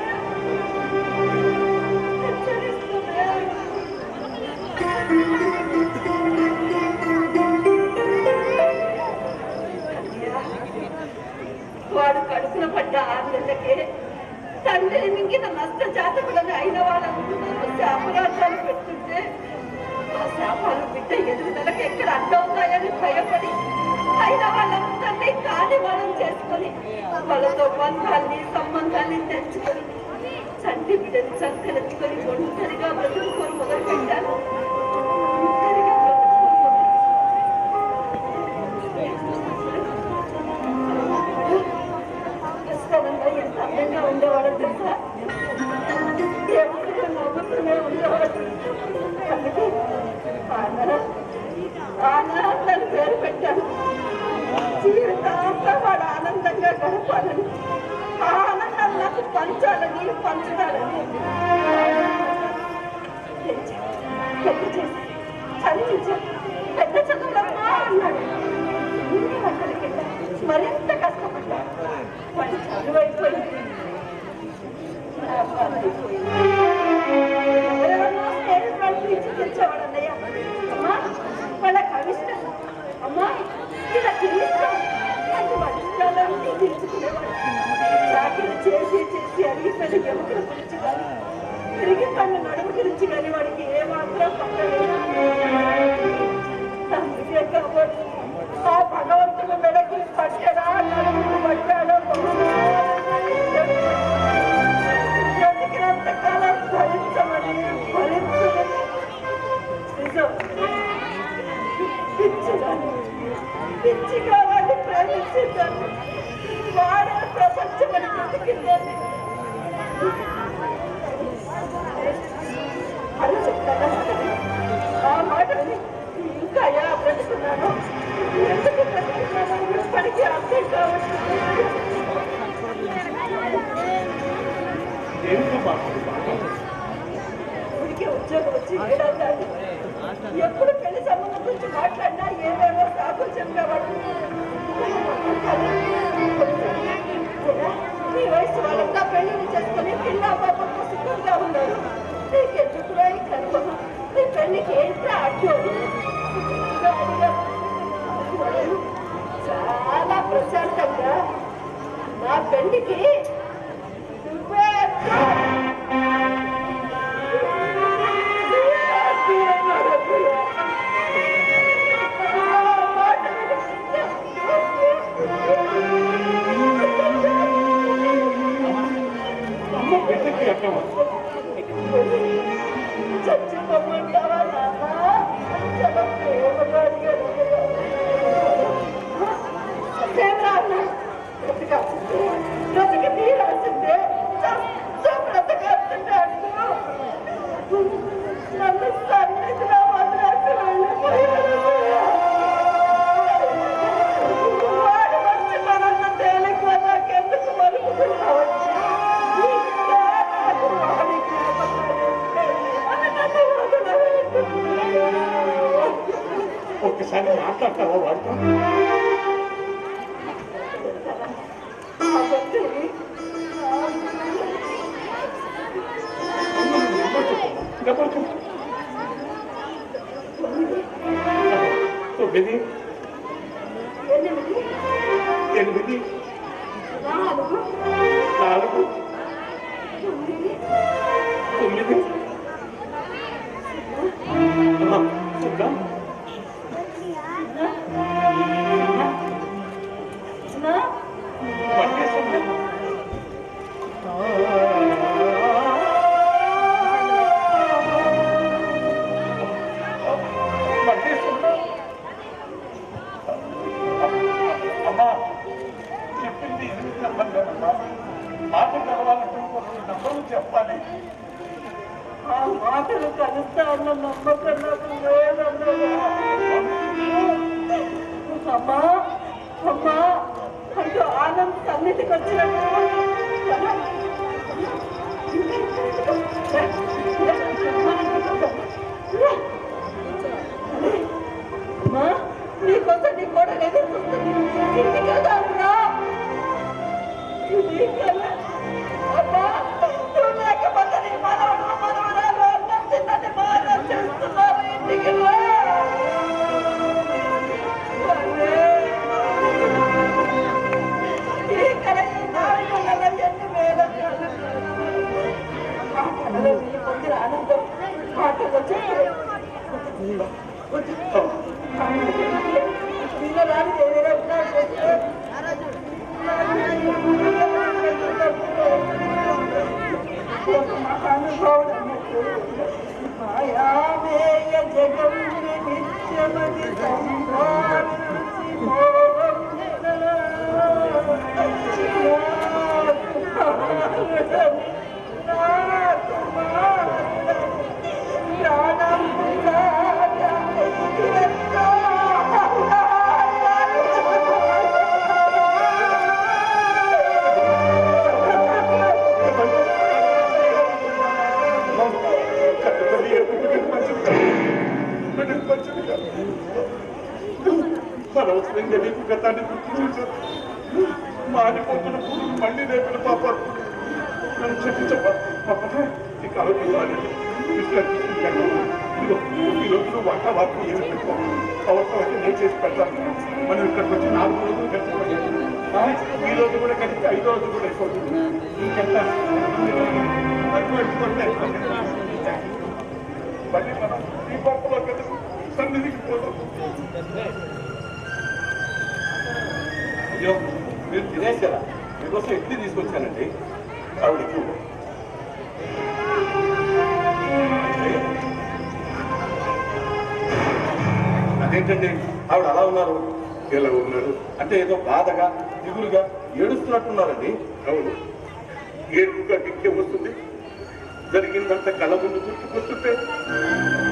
వాడు కడుపున పడ్డ 6 నెలలకే తండ్రిని మింగిన నష్ట జాతకులను అయిన వాళ్ళందరూ శాపరార్థాలు పెడుతుంటే ఆ శాపాలు బిడ్డ ఎదుగుదలకు ఎక్కడ అడ్డవుతాయని భయపడి అయిన వాళ్ళందరినీ కానివాడం చేసుకొని వాళ్ళతో బంధాన్ని సంబంధాన్ని తెచ్చుకొని చంటి బిడ్డని చంకలెత్తుకొని ఒంటరిగా బ్రతుకుకొని మొదలుపెట్టాను. ఎంత అందంగా ఉండేవాడో తెలుసా? ఎప్పుడు నవ్వుతూనే ఉండేవాడు. అందుకే ఆనందాన్ని పేరు పెట్టాను. జీవితాంతా వాడు ఆనందంగా గడపాలని, ఆ ఆనందాన్ని నాకు పంచాలని, పంచుతాడని పెద్ద చేసి చదివించాను. పెద్ద చదువులమ్మా అన్నాడు. ఇన్ని వంటల కింద మరింత కష్టపడ్డా. వాడి చదువు అయిపోయింది, ఎవరెవరినో స్నేహితులు పిలిచి తెచ్చేవాడు అన్నయ్య. అమ్మా వాళ్ళ కవిష్టం, అమ్మా ఇలా తిరిగిస్తాం అని వాళ్ళ ఇష్టాలన్నీ తీర్చుకునేవాడు. చాకిరి చేసి చేసి అడిగిపోయిన ఎముకల గురించి కానీ, తిరిగి పన్ను నడుము గురించి కానీ వాడికి ఏమాత్రం పట్టలేదు. అందుకే కాబట్టి ఆ భగవంతుడు మెడకి పట్టాడా, నడుముకు పట్టాడో బ్రతికినంతకాలం భరించమని భరించమని నిజం. పిచ్చిగా వాడిని ప్రేమించేదాన్ని, వాడే ప్రపంచమని బ్రతికిందని అని చెప్తాను. ఆ మాటని ఇంకా ఎలా బ్రతుకున్నాను, ఎందుకు బ్రతుకున్నాను ఇప్పటికీ అర్థం కావచ్చు. ఊరికే ఉద్యోగం వచ్చి ఏడాది ఎప్పుడు పెళ్లి సంబంధం గురించి మాట్లాడినా ఏమేమో సాకులు చెప్పేవాడు. నీ వయసు వాళ్ళంతా పెళ్లిని చేసుకుని పిల్ల పాపంతో సుఖంగా ఉన్నారు. నీకెందుకురా ఈ కర్మ? నీ పెళ్లికి ఏంట్రా అడ్డు? చాలా ప్రశాంతంగా నా పెళ్లికి నువ్వే అమ్మ చచ్చిపోమంటావా నాన్న? చాలా ప్రేమగా అడిగాడు. బ్రతికి తీరాల్సిందే, బ్రతకాల్సిందే అంటూ నన్ను సన్నిధిలో వదిలేసి వెళ్ళిపోయాడు. వాడి మంచి మనంత తేలిగ్గా నాకెందుకు మలుపుతున్నావు? ఒక్కసారి మాట్లాడతావా వాడితో? తొమ్మిది 8 4 9 చూద్దాం. అమ్మా చెప్పింది మాటలు కలవాలంటే నంబర్లు చెప్పాలి. ఆ మాటలు కలుస్తా అన్న నమ్మకం నాకు లేదన్నదా? అమ్మా అమ్మా అంటూ ఆనంద్ సన్నిధికి వచ్చినట్టు అమ్మా నీకోసం నీ కూడా ఎదురు చూస్తుంది. ఇంటికి వెళ్దాంరా. ఇది కదా అమ్మా, నువ్వు లేకపోతే నీ మనవడు మనవరాలు అన్నం తిన్నది బాగా చేస్తున్నావు. ఇంటికి రా. ఆనందం మాటలు వచ్చాయి. పిల్లరాని ఏదైనా మహానుభావుడు అన్నట్టు మాయామేయ జగం నిత్యమది సంభావించి అనవసరంగా నీకు గతాన్ని గుర్తు చేశారు. మాడిపోతున్న పురుగు మళ్ళీ రేపిన పాప నన్ను క్షమించమ్మా. నీకు ఆలోచించాలి. ఈ రోజులు వంట వార్పు ఏమి పెట్టుకో. అవసరమైతే నేను చేసి పెడతాను. మనం ఇక్కడికి వచ్చి 4 రోజులు కలిసి ఈ రోజు కూడా కలిసి 5వ రోజు కూడా అయిపోతుంది. ఇంకెంత మళ్ళీ మనం ఈ పప్పులో కలిసి సన్నిధికి పోతాం. అయ్యో మీరు తినేసారా? మీకోసం ఇడ్లీ తీసుకొచ్చానండి. ఆవిడకి అదేంటండి ఆవిడ అలా ఉన్నారు? ఎలా ఉన్నారు అంటే ఏదో బాధగా దిగులుగా ఏడుస్తున్నట్టున్నారండి. అవును, ఏడుగా దిక్కే వస్తుంది. జరిగిందంత కళ్ళ ముందు గుర్తుకొస్తుంటే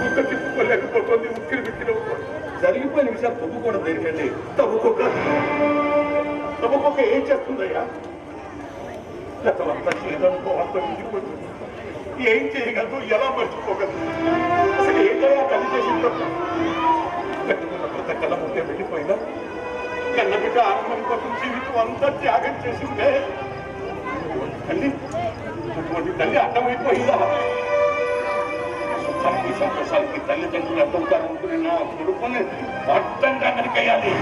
ముక్క తిప్పుకోలేకపోతుంది. ఉక్కిరి బిక్కిరి అవుతుంది. జరిగిపోయిన విషయాలు తవ్వుకోవడం దేనికండి? తవ్వుకోక ఏం చేస్తుందయ్యా? గతమంతా చేదనుకోవాలంతా మిగిలిపోతుంది. ఏం చేయగలదు? ఎలా మర్చిపోగలదు? అసలు ఏంటయ్యా తల్లి చేసిందో? పెట్టుకున్న కొత్త కళ్ళ ముందే వెళ్ళిపోయినా కన్నబిడ్డ ఆనందం కోసం జీవితం అంతా త్యాగం చేసిందే. తల్లి అటువంటి తల్లి అడ్డమైపోయిందా? సుఖానికి సంతోషానికి తల్లిదండ్రులు అడ్డవుతారు అనుకుని నా కొడుకుని అడ్డంగా నరికేయాలి.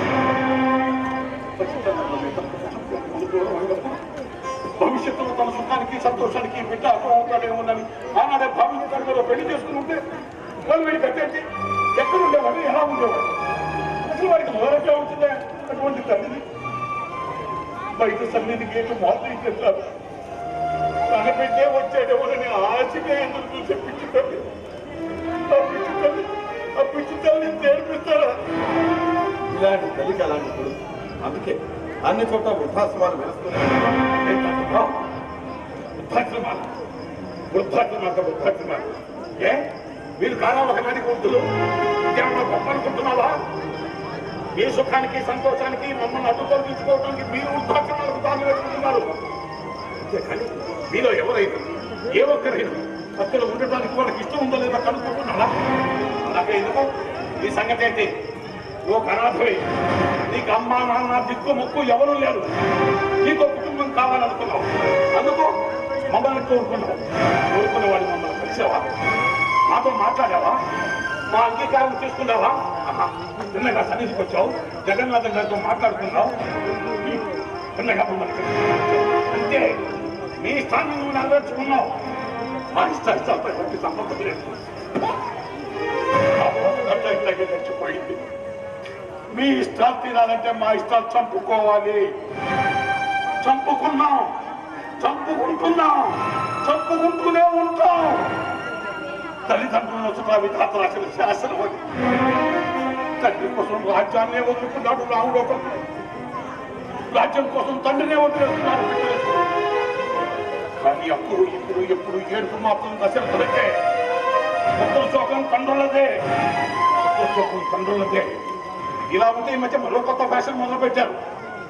భవిష్యత్తులో తన సుఖానికి సంతోషానికి బిడ్డ అర్థం అవుతాడేమోనని ఆనాడే భావించడంలో పెళ్లి చేసుకుని వాళ్ళు వెళ్ళి కట్టేసి ఎక్కడ ఉండేవాడు, ఎలా ఉండేవాడు? అసలు వారికి మొదలెట్లా ఉంటుందా అటువంటి తల్లిని? బయట సన్నిధి గేటు మాత్రం ఇచ్చేస్తారు. కనిపెట్టే వచ్చాడేమోనని ఆశగా ఎదురు చూసే పిచ్చి తల్లి ఆ పిచ్చి తల్లిని చేర్పిస్తారా? ఇలాంటి తల్లికి అలాంటి కొడుకు. అందుకే అన్ని చోట్ల వృద్ధాశ్రమాలు వెలుస్తున్నాయి. వృద్ధాశ్రమాలు ఏ మీరు కాదా ఒకనాటి వృద్ధులు? ఇంకేమన్నా గొప్ప అనుకుంటున్నావా? మీ సుఖానికి సంతోషానికి మమ్మల్ని అడ్డుతొలగించుకోవడానికి మీరు వృద్ధాశ్రమాలకు దాన్ని పెట్టుకుంటున్నారు. అంతేకాని మీలో ఎవరైనా ఏ ఒక్కరైనా అక్కడ ఉండటానికి వాళ్ళకి ఇష్టం ఉందో లేదో కనుక్కుంటున్నారా? అలాగే ఎందుకు ఈ సంగతి అయితే నువ్వు అనాథవే, నీకు అమ్మ నాన్న దిక్కు ముక్కు ఎవరూ లేరు, నీకు కుటుంబం కావాలనుకున్నావు, అందుకు మమ్మల్ని కోరుకున్నావు. కోరుకునే వాడు మమ్మల్ని కలిసావా? మాతో మాట్లాడావా? మా అంగీకారం తీసుకున్నావా? చిన్నగా సన్నిధికి వచ్చావు, జగన్నాథం గారితో మాట్లాడుకున్నావు, చిన్నగా మమ్మల్ని అంతే. మీ స్థానం నువ్వు నెరవేర్చుకున్నావు. మా ఇష్టాలపై వచ్చి సంబంధం లేదు. చచ్చిపోయింది. మీ ఇష్టాలు తినాలంటే మా ఇష్టాలు చంపుకోవాలి. చంపుకున్నాం, చంపుకుంటున్నాం, చంపుకుంటూనే ఉంటాం. తల్లిదండ్రులను చుట్టా విధాతలు అసలు శాసనం అది. తండ్రి కోసం రాజ్యాన్నే వదులుకున్నాడు రాముడు ఒకరు. రాజ్యం కోసం తండ్రినే వదిలేస్తున్నారు. కానీ అప్పుడు ఇప్పుడు ఎప్పుడు ఏడుపు మాత్రం దశరథులకే. ఉత్తర శోకం తండ్రులదే, ఉత్తర శోకం తండ్రులదే. ఇలా ఉంటే ఈ మధ్య మరో కొత్త ఫ్యాషన్ మొదలు పెట్టారు.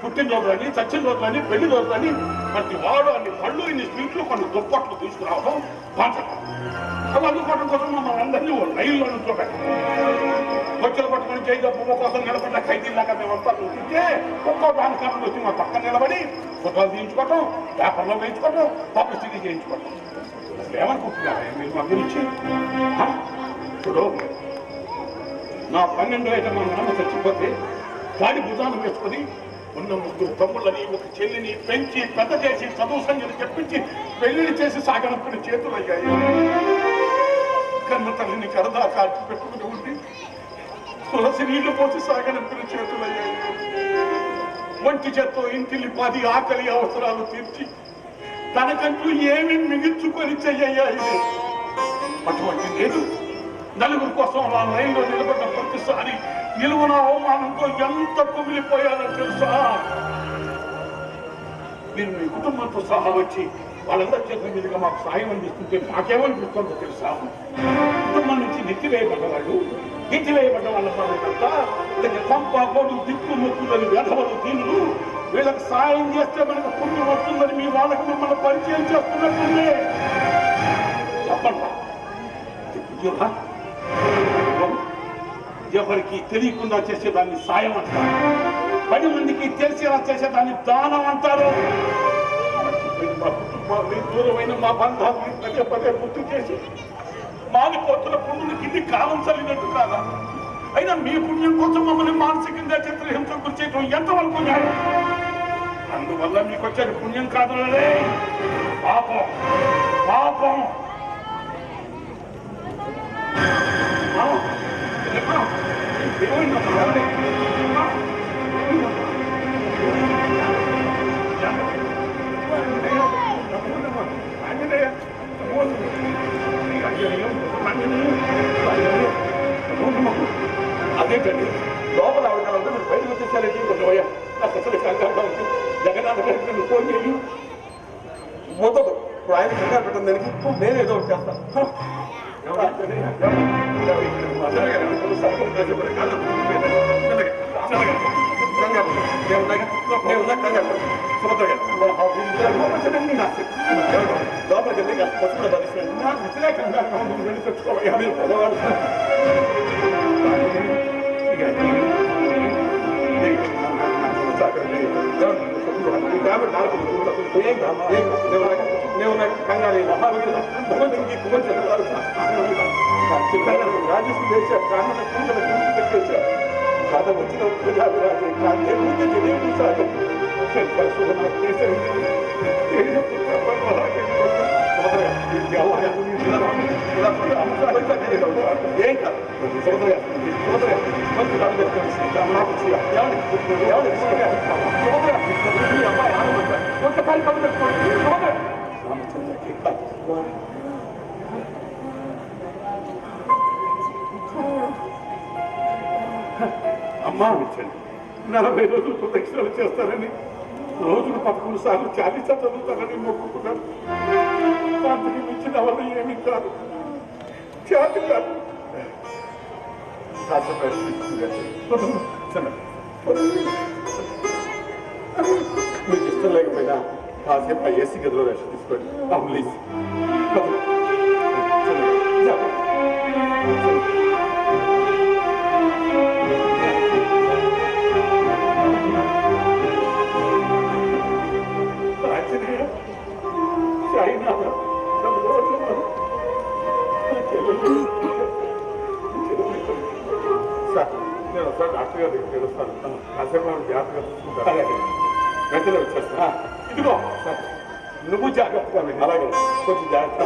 పుట్టినరోజులని, చచ్చిన రోజులని, పెళ్లి రోజులని ప్రతి వాడు అన్ని పళ్ళు, ఇన్ని స్వీట్లు, కొన్ని దుప్పట్లు తీసుకురావడం బాధ్యత. అవి అందుకోవడం కోసం మమ్మల్ని అందరినీ రైల్లో నుంచోబెట్టాం. బొచ్చలు పట్టుకుని చేయి పువ్వు కోసం నిలబడ్డ ఖైదీలాగా మేమంతా చూస్తుంటే ఒక్కో బ్యాంకర్లు వచ్చి మా పక్కన నిలబడి ఫోటోలు తీయించుకోవటం, పేపర్లో వేయించుకోవటం, పబ్లిసిటీ చేయించుకోవటం. అసలు ఏమనుకుంటున్నారా మీరు మా గురించి? చూడు, నా 12 ఏట మా నాన్న చచ్చిపోతే వాడి భుజాలు వేసుకొని ఉన్న 3 తమ్ముళ్ళని, ఒక చెల్లిని పెంచి పెద్ద చేసి చదువు సంఖ్యను చెప్పించి పెళ్లిని చేసి సాగనప్పుడు చేతులు అయ్యాయి. కన్న తల్లిని కరదా కాల్చి పెట్టుకుని ఉండి తులసి నీళ్లు పోసి సాగనప్పుడు చేతులు అయ్యాయి. ఒంటి చేత్తో ఇంటిని 10 ఆకలి అవసరాలు తీర్చి తనకంటూ ఏమి మిగిల్చుకొని చెయ్యాయి. అటువంటి నేను నలుగురు కోసం ఆ లైన్లో నిలబడ్డ ప్రతిసారి నిలువున అవమానంతో ఎంత కుమిలిపోయానో తెలుసా? మీరు మీ కుటుంబంతో సహా వచ్చి వాళ్ళందరి చేతుల మీదుగా మాకు సాయం అందిస్తుంటే మాకేమనిపిస్తుందో తెలుసా? కుటుంబం నుంచి నెత్తివేయబడ్డ వాళ్ళు, నెత్తివేయబడ్డ వాళ్ళ వాళ్ళంతా పంప పోడు దిక్కు మొక్కులని వేధవలు దీనులు వీళ్ళకి సాయం చేస్తే మనకు పుణ్యం వస్తుందని మీ వాళ్ళకి మిమ్మల్ని పరిచయం చేస్తున్నట్టుందే. చెప్పండి, ఎవరికి తెలియకుండా చేసేదాన్ని సాయం అంటారు, 10 మందికి తెలిసేలా చేసేదాన్ని దానం అంటారు. మా కుటుంబాన్ని, దూరమైన మా బంధాన్ని పదే పదే గుర్తు చేసి మాలిపోతున్న పుణ్యునికి ఇన్ని కాలం చల్లినట్టు కాదా? అయినా మీ పుణ్యం కోసం మమ్మల్ని మానసికంగా చిత్రహింసకు గురి చేయడం ఎంతవరకు న్యాయం? అందువల్ల మీకు వచ్చేది పుణ్యం కాదు, పాపం. పాపం అదేంటండి లోపల ఆవిడకాలంటే మీరు బయటకు వచ్చేసారండి. కొంచెమయ్యా నాకు అసలు కంగారుగా ఉంది. జగన్నాథ గారికి ఫోన్ చేయి. మొదలు ఇప్పుడు ఆయన కంగారు పెట్టిన దానికి నేను ఏదో ఒకటి చేస్తాను. రాజేష్ దేశ కారణం పెట్టేశారు. కథ వచ్చిన ప్రజాభిరాజే కానీ ముందు తెలియదు. ఏం కాదు ఒకసారి కథ పెట్టుకోండి. రామచంద్రకి కాదు. అమ్మా ఇచ్చండి 40 రోజులు ప్రదక్షిణలు చేస్తారని రోజులు 11 సార్లు చాలీసా చదువుతారని మొక్కుకున్నాను. దానికి మించిన వల్ల ఏమీ కాదు, చేతి కాదు. మీకు ఇష్టం లేకపోయినా కాసేపు ఆ ఏసీ గదిలో రెస్ట్ తీసుకోండి. ప్లీజ్ సార్ నేను ఒకసారి డాక్టర్ గారి దగ్గరికి తెలుస్తాను. కాసేపు జాగ్రత్తగా చూసుకుంటాను. వెంటనే వచ్చేస్తా. ఇదిగో సార్ నువ్వు జాగ్రత్తగా వెళ్ళి. అలాగే కొంచెం జాగ్రత్త.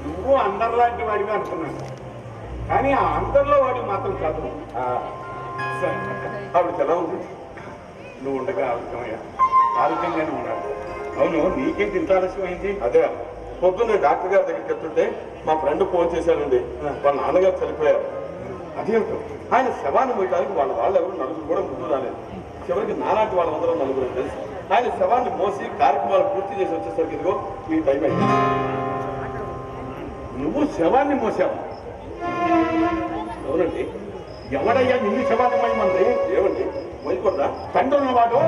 నువ్వు అందరిలాంటి వాడిగా అనుకున్నాను, కానీ ఆ అందరిలో వాడు మాత్రం కాదు. సార్ ఆవిడ ఎలా ఉంది? నువ్వు ఉండగా ఆరోగ్యమయ్యా. ఆరోగ్యంగానే ఉన్నాడు. అవును, నీకేంటి ఇంత ఆలస్యమైంది? అదే పొద్దున్న డాక్టర్ గారి దగ్గరికి వెళ్తుంటే మా ఫ్రెండ్ ఫోన్ చేశానండి. వాళ్ళ నాన్నగారు చనిపోయారు. అదేమిటో ఆయన శవాన్ని మోయడానికి వాళ్ళు ఎవరు నలుగురు కూడా ముందు రాలేదు. చివరికి నాలాంటి వాళ్ళందరూ నలుగురు కలిసి ఆయన శవాన్ని మోసి కార్యక్రమాలు పూర్తి చేసి వచ్చేసరికి ఇదిగో ఈ టైం అయింది. నువ్వు శవాన్ని మోసావు? అవునండి. ఎవడయ్యా నిన్ను శవాన్ని మోయమంది? ఏమండి మోయకూడదా? తండ్రి ఉన్నవాడు.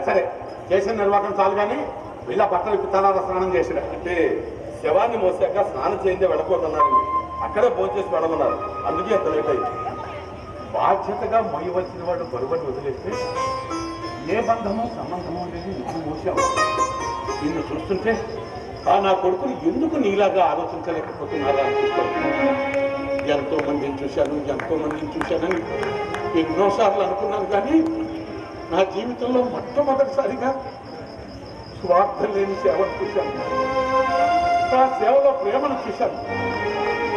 సరే చేసిన నిర్వాహకం చాలు కానీ వీళ్ళ బట్టలు పిత్తనాల స్నానం చేసిన అంటే శవాన్ని మోసాక స్నానం చేయిందే వెళ్ళిపోతున్నారండి. అక్కడే భోజనం చేసి వెళ్ళమన్నారు. అందుకే అంత లేట్ అయింది. బాధ్యతగా మోయవలసిన వాడు బరువుని వదిలేస్తే ఏ బంధమో సంబంధమో లేదు. నువ్వు మోసావు. నిన్ను చూస్తుంటే నా కొడుకుని ఎందుకు నీలాగా ఆలోచించలేకపోతున్నారా అనిపిస్తుంది. ఎంతో మందిని చూశానని ఎన్నోసార్లు అనుకున్నాను, కానీ నా జీవితంలో మొట్టమొదటిసారిగా స్వార్థం లేని సేవను చూశాను. ఆ సేవలో ప్రేమను చూశాను.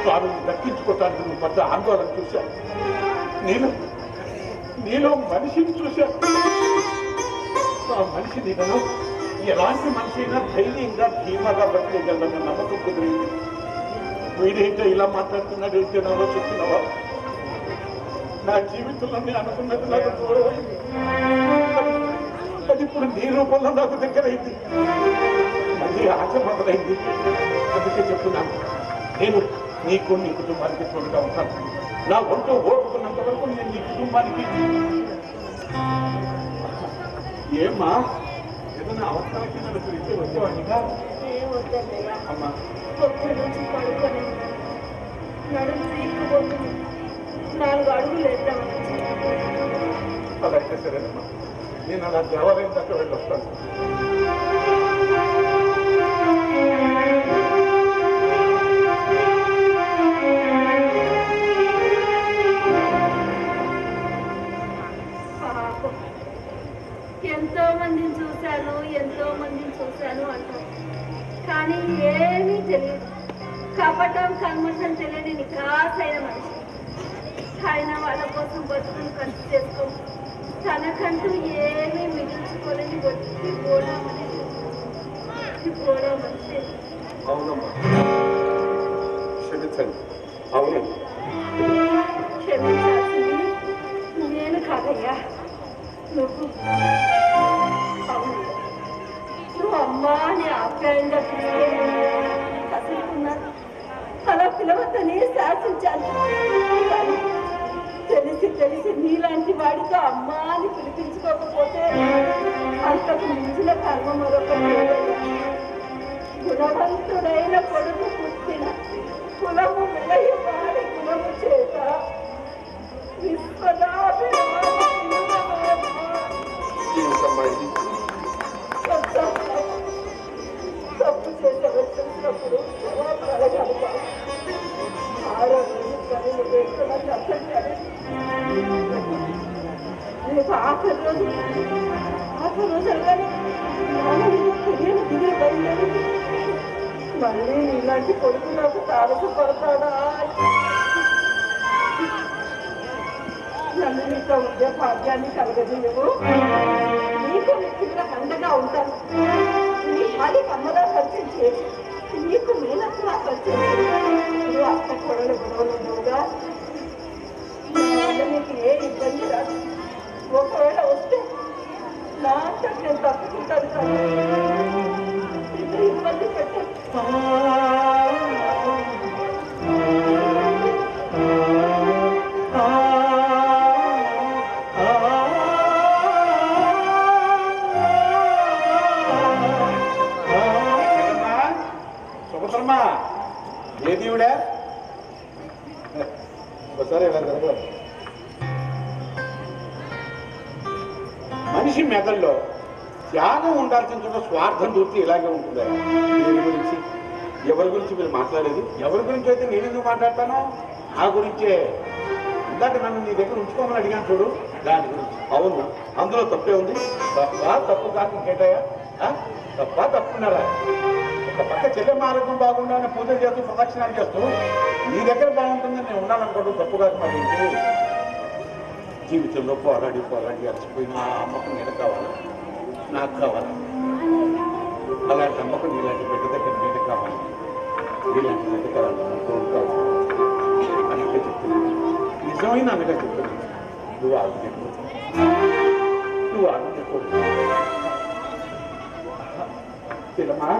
తాను దక్కించుకోవటానికి నువ్వు పెద్ద ఆందోళన చూశాను. నీలో మనిషిని చూశాను. ఆ మనిషి నీడను ఎలాంటి మనిషి అయినా ధైర్యంగా ధీమాగా బతికేయగలన్న నమ్మకం కుదిరింది. వీడేంటో ఇలా మాట్లాడుతున్నాడు, ఏంటో ఆలోచిస్తున్నావా? నా జీవితంలో నేను అనుకున్నది నాకు దూరమైంది. అది ఇప్పుడు నీ రూపంలో నాకు దగ్గరైంది. మళ్ళీ ఆశ మొదలైంది. అందుకే చెప్తున్నాను, నేను నీకు నీ కుటుంబానికి తోడుగా ఉంటాను. నా ఒంట్లో ఓపుకున్నంత వరకు నేను నీ కుటుంబానికి. ఏమ్మా ఏదైనా అవసరానికి నన్ను పిలిచి వచ్చేవాడిగా? అమ్మా నుంచి పడుకొని నడుము తీసుకోబోతుంది. 4 అడుగులు వేద్దామని. అలాగే సరేనమ్మా, నేను అలా దేవాలయం దాకా వెళ్ళొస్తాను. ఎంతో మందిని చూశాను అంటారు, కానీ ఏమీ తెలియదు. కపటం కల్మషం తెలియని నికాసైన మనిషి. ఆయన వాళ్ళ కోసం బతుకులు ఖర్చు చేసుకో, తనకంటూ ఏమీ మిగిల్చుకోలేని వచ్చి కూడా మనిషి. అవునమ్మా, క్షమించండి. అవునండి, క్షమించాల్సింది నేను కాదయ్యా, నువ్వు. అవును, నువ్వు అమ్మా అని ఆప్యాయంగా కసులుకున్నాను. అలా పిలవద్దని శాసించాను. కానీ తెలిసి నీలాంటి వాడితో అమ్మా అని పిలిపించుకోకపోతే అంతకు మించిన కర్మ మరొకటి. గుణవంతుడైన కొడుకు పుట్టిన కులము విలయవాడి గుణము చేత తప్పు చేసే వచ్చినప్పుడు ఆఖరి రోజు కానీ తెలియని దిగి బయలుదేరి మళ్ళీ ఇలాంటి కొడుకు నాకు తారసపడతాడా? నన్ను నీతో ఉండే భాగ్యాన్ని కలగజేయవు. నీకు మిత్రుల అండగా ఉంటాను. నీ పది కమ్మగా పరిచయించే నీకు మేనత్తుగా పరిచయించే నువ్వు అత్త కొడలు గొడవలుగా నీకు ఏ ఇబ్బంది రాదు. ఒకవేళ వస్తే నా అంత నేను తప్పుకుంటాను కానీ ఇబ్బంది పెట్టాను. సుభద్రమ్మా ఏది ఈవిడ? ఒకసారి ఇలా జరగదు. మనిషి మెదల్లో త్యాగం ఉండాల్సిన చోట స్వార్థం దూర్చి ఇలాగే ఉంటుంది. దీని గురించి ఎవరి గురించి మీరు మాట్లాడేది? ఎవరి గురించి అయితే నేను ఎందుకు మాట్లాడతాను? నా గురించే. ఇందాక నన్ను నీ దగ్గర ఉంచుకోమని అడిగాను చూడు, దాని గురించి. అవును, అందులో తప్పే ఉంది. తప్పు కాదు ఇంకేటయ్యా? తప్ప తప్పున్నారా? ఒక పక్క చెల్లెమ్మ ఆరోగ్యం బాగుండాలని పూజలు చేస్తూ ప్రదక్షిణాలు చేస్తూ నీ దగ్గర బాగుంటుందని నేను ఉండాలనుకోవడం తప్పు కాదు. మరి ఏంటి? జీవితంలో పోరాడి అలసిపోయిన ఆ అమ్మకు నేను కావాలి, నాకు కావాలి. అలాంటి అమ్మకు నీలాంటి బిడ్డ దగ్గర నేను కావాలి, నీలాంటి బిడ్డ కావాలి, తోడు కావాలి. అందుకే చెప్తున్నాను, నిజమైన అనగా చెప్తున్నాను. నువ్వు ఆరోగ్యకూడదు. చెల్లమ్మా,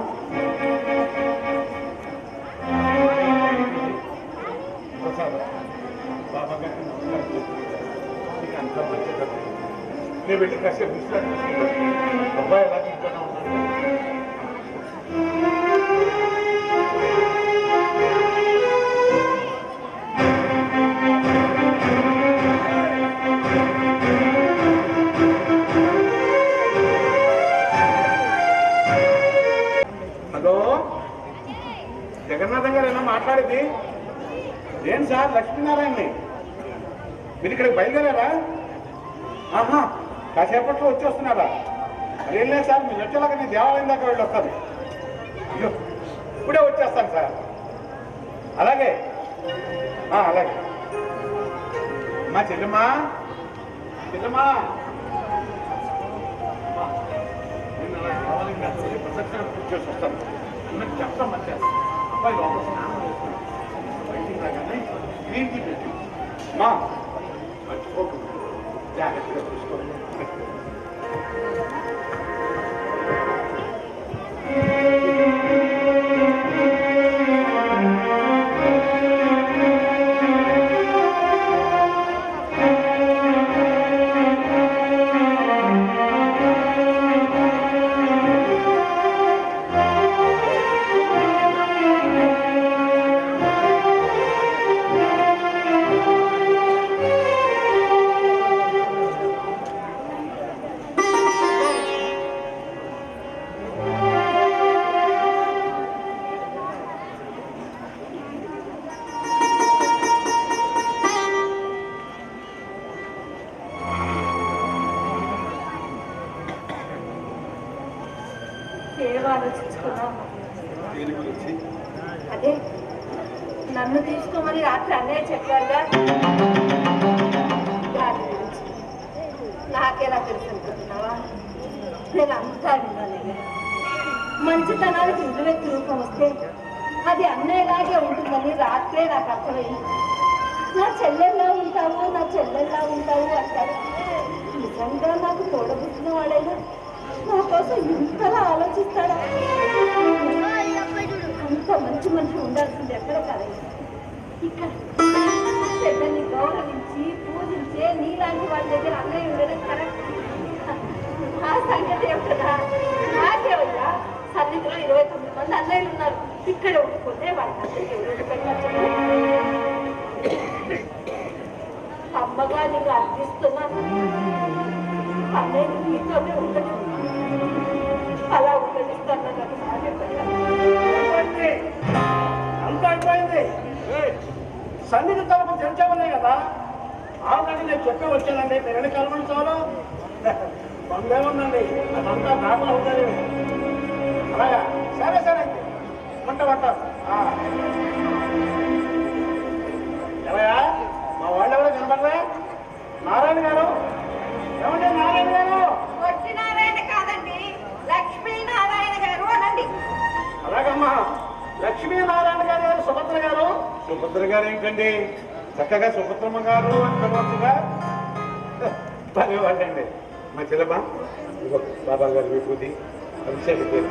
బాబా గారికి నమస్కారం చెప్తున్నాను. నీకు అంతా మంచిగా నేను వెళ్ళి కాసేపు విశ్రాంతి తీసుకుంటాను. అబ్బాయి ఎలా ఇంట్లోనే ఉన్నాడు. హలో, జగన్నాథం గారు ఏమో మాట్లాడేది? ఏం సార్, లక్ష్మీనారాయణని మీరు ఇక్కడికి బయలుదేరారా? ఆహా, కాసేపట్లో వచ్చేస్తున్నారా? అదేం లేదు సార్, మీరు వచ్చేలాగా నేను దేవాలయం దాకా వెళ్ళి వస్తాను. అయ్యో, ఇప్పుడే వచ్చేస్తాను సార్. అలాగే అలాగే. మా చెల్లెమ్మా చెల్లెమ్మా నేను అలా దేవాలయం దాకా వెళ్ళి ప్రదక్షిణ పూర్తి చేసి వస్తాను. నాకు చెప్తాం మంచి అబ్బాయి లోపల స్నానం చేస్తున్నాను. బయటికి రాగానే గ్రీన్ టీ పెట్టి మా మర్చిపోకుండా జాగ్రత్తగా చూసుకోండి. అదే నన్ను తీసుకోమని రాత్రి అన్నయ్య చెప్పారుగా, దాని గురించి నాకేలా తెలుసు అనుకుంటున్నావా? నేను అంతా విన్నాను. మంచితనానికి నిలువెత్తి రూపం వస్తే అది అన్నయ్యలాగే ఉంటుందని రాత్రే నాకు అర్థమైంది. నా చెల్లెల్లా ఉంటావు అంటారు. నిజంగా నాకు తోడబుట్టిన వాడైనా నా కోసం ఇంతలా ఆలోచిస్తాడా? అంత మంచి మనిషి ఉండాల్సింది ఎక్కడ కాలేదు, ఇక్కడ. చెల్లెల్ని గౌరవించి పూజించే నీలాంటి వాళ్ళ దగ్గర అన్నయ్య ఉండడం కరెక్ట్. ఆ సంగతి ఏమిటదా? నాకేవయ్యా, సన్నిధిలో 29 మంది అన్నయ్యలు ఉన్నారు. ఇక్కడ ఉండిపోతే వాళ్ళందరికీ అమ్మగా నీకు అర్థిస్తున్నాను. అన్నయ్య నీతోనే ఉండదు, అలా ఉండనిస్తాను. నాకు అంతా అయిపోయింది. సన్నిధి తరపు తెరిచామనే కదా ఆల్రెడీ నేను చెప్పే వచ్చానండి. మీరు ఎన్ని కలమంటాలో బందేముందండి, అదంతా నాపల ఉంటుంది. అలాగా, సరే వంట ఎవయా? మా వాళ్ళు ఎవరో కనపడరా? నారాయణ గారు, ఏమంటే నారాయణ గారు? వట్టి నారాయణ కాదండి, లక్ష్మీనారాయణ గారు అనండి. అలాగమ్మా, లక్ష్మీనారాయణ గారు, సుభద్ర గారు. సుభద్ర గారు ఏంటండి, చక్కగా సుభద్రమ్మ గారు అని పిలవచ్చుగా. పని వాళ్ళండి. మా చెల్లెమ్మ, ఇదిగో బాబా గారు విభూతి అభిషేకం చేసి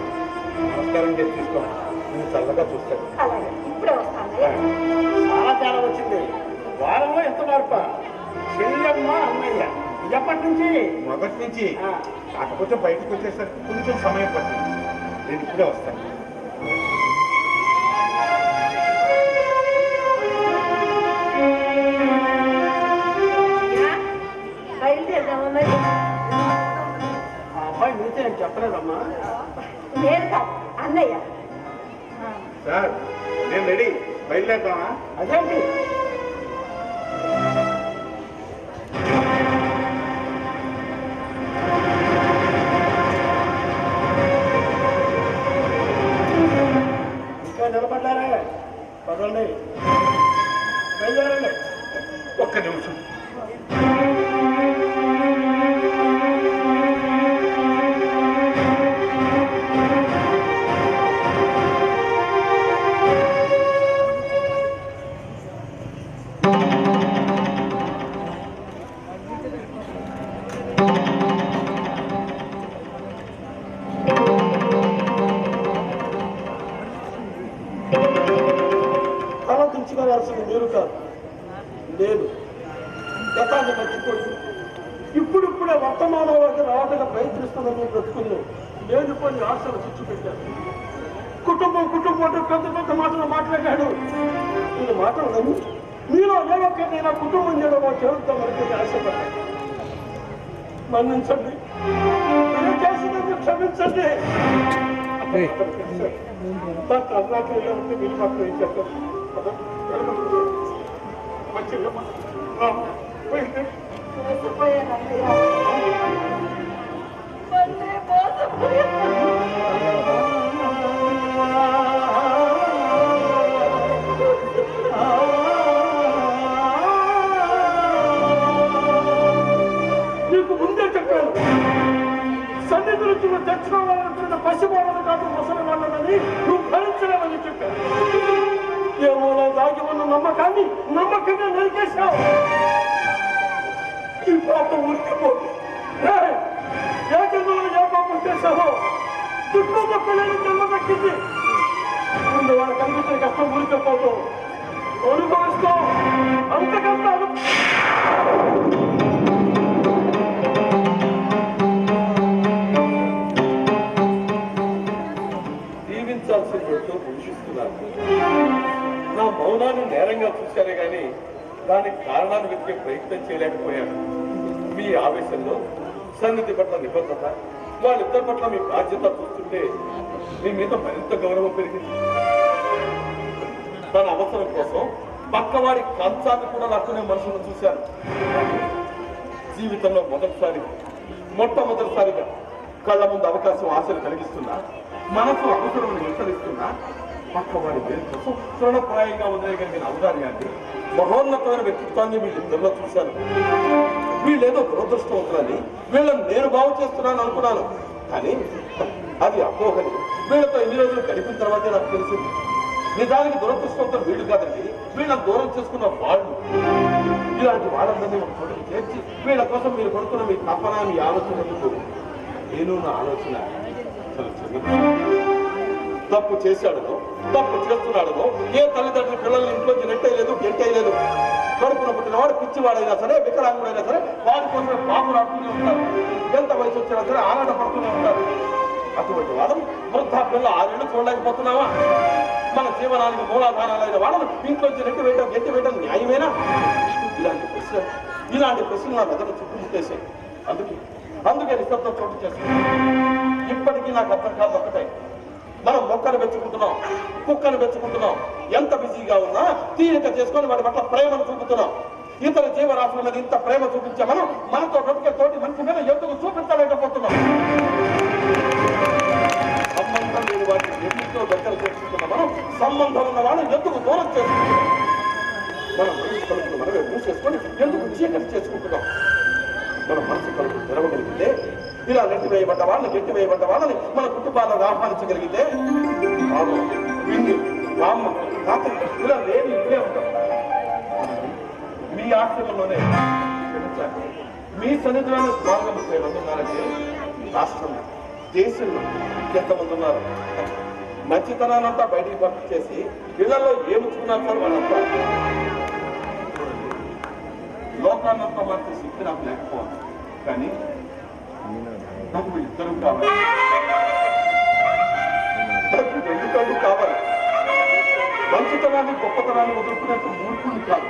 నమస్కారం చేసి తీసుకో. నేను చల్లగా చూస్తాను. అలాగే ఇప్పుడే వస్తాను. చాలా తేడా వచ్చింది. వారంలో ఎంత మార్ప? చెల్లెమ్మ, అన్నయ్య ఎప్పటి నుంచి? మొదటి నుంచి. కాకపోతే బయటకు వచ్చేసరికి కొంచెం సమయం పట్టింది. నేను ఇప్పుడే వస్తాను. బయలుదేరదామా మరి? ఆ అబ్బాయి మీతో ఏం చెప్పలేదమ్మా? నేను కాదు, అన్నయ్య. సార్ నేను రెడీ, బయలుదేరుతామా? అదేంటి? ఇంకా నిలబడ్డారే, పదండి, బయలుదేరండి. ఒక్క నిమిషం. తల దించుకోవాల్సిన మీరు కాదు, నేను. గతాన్ని మర్చిపోయి ఇప్పుడిప్పుడే వర్తమానంలోకి రావడానికి ప్రయత్నిస్తున్న మీ బ్రతుకుల్లో నేను కొన్ని ఆశలు చిచ్చుపెట్టాను. కుటుంబం కుటుంబం పెద్ద పెద్ద మాటలు మాట్లాడాడు. ఈ మాటలు నమ్మి మీలో ఏ ఒక్కరినైనా కుటుంబం చేయడమో చేరుతామని ఆశపడ్డాను. మన్నించండి, నేను చేసినందుకు క్షమించండి. మా కర్ణాటకలో ఉంటే మీరు మాత్రం ఏం చెప్పారు? మోసపోయాను అన్నయ్య, మళ్ళీ మోసపోయాను. నీకు ముందే చెప్పాను, సన్నిధి నుంచి నువ్వు తెచ్చుకోవాలనుకున్న పసివాళ్ళని కాదు ముసలి వాళ్ళని నువ్వు భరించలేమని చెప్పాను. ఏమో దాగి ఉన్న నమ్మకాన్ని నమ్మకంగా నరికేశావు. ఈ పాపం ఉరికిపోదు. ఏ జన్మలో ఏ పాపం చేశావో చుట్టూ తప్పలేని జన్మ దక్కింది. ముందు వాళ్ళకి అందించిన కష్టం ఉరికిపోదు, అనుభవిస్తాం అంతకంతా. దీవించాల్సిందో పూజిస్తున్నాను. నా మౌనాన్ని నేరంగా చూశారే గాని దానికి కారణాన్ని వెతికే ప్రయత్నం చేయలేకపోయాను. మీ ఆవేశంలో సన్నిధి పట్ల నిబద్ధత, వాళ్ళిద్దరి పట్ల మీ బాధ్యత చూస్తుంటే మీ మీద మరింత గౌరవం పెరిగింది. తన అవసరం కోసం పక్కవాడి కంచాన్ని కూడా లాక్కునే మనుషులను చూశాను. జీవితంలో మొట్టమొదటిసారిగా కళ్ళ ముందు అవకాశం ఆశలు కలిగిస్తున్నా, మనసు అవసరం విస్తరిస్తున్నా, పక్కవాడి పేరు కోసం తృణప్రాయంగా వదిలేయగలిగిన ఔదార్యాన్ని, మహోన్నతమైన వ్యక్తిత్వాన్ని వీళ్ళిద్దరిలో చూశాను. వీళ్ళేదో దురదృష్టవంతులని, వీళ్ళని నేను బాగు చేస్తున్నాను అనుకున్నాను. కానీ అది అపోహని వీళ్ళతో ఎన్ని రోజులు గడిపిన తర్వాతే నాకు తెలిసింది. నిజానికి దురదృష్టవంతులు వీళ్ళు కాదండి, వీళ్ళని దూరం చేసుకున్న వాళ్ళు. ఇలాంటి వాళ్ళందరినీ ఒక చోటుకి చేర్చి వీళ్ళ కోసం మీరు పడుతున్న మీ తపన, మీ ఆలోచన ఎందుకు? నేను నా ఆలోచన తప్పు చేశాడనో తప్పు చేస్తున్నాడనో ఏ తల్లిదండ్రులు పిల్లల్ని ఇంట్లోంచి నెట్టేయలేదు, గెంటేయలేదు. కడుపున పుట్టిన వాడు పిచ్చివాడైనా సరే, వికలాంగుడైనా సరే వాడి కోసం బాబులు ఆడుతూనే ఉంటారు. ఎంత వయసు వచ్చినా సరే ఆరాట పడుతూనే ఉంటారు. అటువంటి వాళ్ళని వృద్ధాప్యంలో 6 ఏళ్ళు చూడలేకపోతున్నావా? మన జీవనానికి మూలాధారాలైన వాళ్ళను ఇంట్లోంచి నెట్టి వేయడం, గెంటి వేయడం న్యాయమేనా? ఇలాంటి ప్రశ్నలు నా మెదడు చుట్టుముట్టేశాయి. అందుకే నిశ్శబ్దం చోటు చేస్తుంది. ఇప్పటికీ నాకు అర్థం కాదు ఒక్కటే, మనం మొక్కను పెంచుకుంటున్నాం, కుక్కను పెంచుకుంటున్నాం, ఎంత బిజీగా ఉన్నా తీరిక చేసుకొని వాడి పట్ల ప్రేమను చూపుతున్నాం. ఇతర జీవరాశుల మీద ఇంత ప్రేమ చూపించే మనం మనతో బ్రతికే తోటి మనిషి మీద ఎందుకు చూపించలేకపోతున్నాం? సంబంధం లేని వాటిని ఎందుకో దగ్గర చేసుకుంటున్న మనం సంబంధం ఉన్న వాళ్ళు ఎందుకు దూరం చేసుకుంటున్నాం? మనం కలుపులు మనమే మూసేసుకొని ఎందుకు చీకటి చేసుకుంటున్నాం? మన మనసు కలుపు తెరవగలిగితే, ఇలా నెట్టివేయబడ్డ వాళ్ళని మన కుటుంబాలను ఆహ్వానించగలిగితే బాబు విందు బామ్మ తాత ఇలా లేని ఇప్పుడే ఉంటాం. మీ ఆశ్రమంలోనే మీ సన్నిధిలోనే స్వాగతం ఉన్నారంటే రాష్ట్రంలో దేశంలో ఎంతమంది ఉన్నారు? మంచితనానంతా బయటికి పంపించేసి ఇళ్లలో ఏముచ్చుకున్నారు సార్ వాళ్ళంతా. లోకాన్నంతా మాత్రం శక్తి నాకు లేకపోవచ్చు, కానీ నాకు ఇద్దరు కావాలి, నాకు రెండు కళ్ళు కావాలి. మంచితనాన్ని గొప్పతనాన్ని వదులుకునేంత మూర్ఖుని కాదు.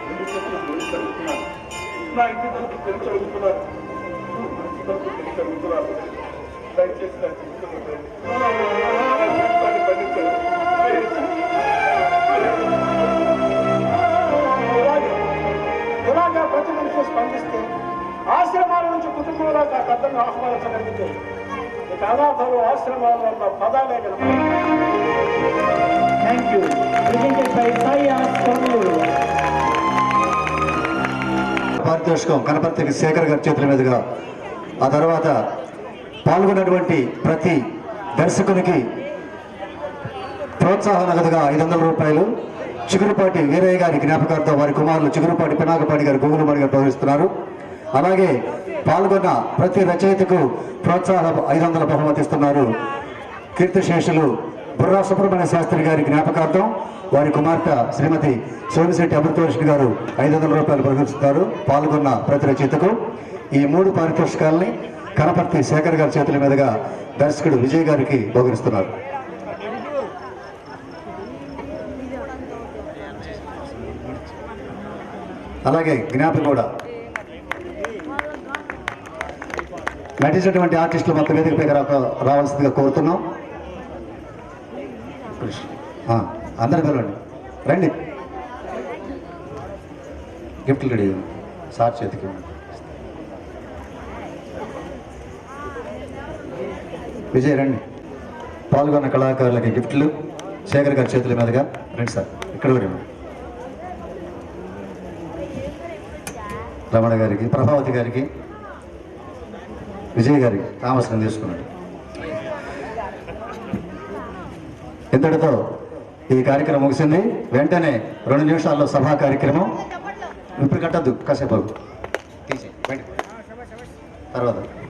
రెండు చేతులు పెళ్లి జరుగుతున్నాను, నా ఇంటి తరపు పెళ్లి జరుగుతున్నారు, మంచి తరపు పెళ్లి జరుగుతున్నారు. దయచేసి నా జీవితంలో పండించండి. ఇలాగా ప్రతి మనిషి స్పందిస్తే ఆశ్రమాల నుంచి కుటుంబంలో పెద్దలను ఆహ్వానించగలిగితే ఇక అనాథలు ఆశ్రమాల వల్ల పదాలే పారితోషికం కనపర్తి శేఖర్ గారి చేతుల మీదుగా, ఆ తర్వాత పాల్గొన్నటువంటి ప్రతి దర్శకునికి ప్రోత్సాహ నగదుగా 500 రూపాయలు చిగురుపాటి వీరయ్య గారి జ్ఞాపకార్థం వారి కుమారులు చిగురుపాటి పినాకపాటి గారు గోగులపాటి గారు ప్రవహిస్తున్నారు. అలాగే పాల్గొన్న ప్రతి రచయితకు ప్రోత్సాహ 500 బహుమతి ఇస్తున్నారు. కీర్తిశేషులు బుర్రా సుబ్రహ్మణ్య శాస్త్రి గారి జ్ఞాపకార్థం వారి కుమార్తె శ్రీమతి సోమిశెట్టి అమృతవర్షిణి గారు 500 రూపాయలు ప్రకటిస్తున్నారు. పాల్గొన్న ప్రతి రచయితకు ఈ 3 పారితోషికాలని కనపర్తి శేఖర్ గారి చేతుల మీదుగా దర్శకుడు విజయ్ గారికి బహుకరిస్తున్నారు. అలాగే జ్ఞాపకం కూడా నటించినటువంటి ఆర్టిస్టులు మొత్తం వేదికపై రావాల్సిందిగా కోరుతున్నాం. అందరూ పిలవండి, రండి. గిఫ్ట్లు రెడీ సార్ చేతికి. విజయ్ రండి. పాల్గొన్న కళాకారులకి గిఫ్ట్లు శేఖర్ గారి చేతుల మీదుగా రండి సార్. ఇక్కడ కూడా రమణ గారికి, ప్రభావతి గారికి, విజయ్ గారికి తామసం తీసుకున్నాడు. ఇంతటితో ఈ కార్యక్రమం ముగిసింది. వెంటనే 2 నిమిషాల్లో సభా కార్యక్రమం. ఇప్పుడు కట్టద్దు, కాసేపు తర్వాత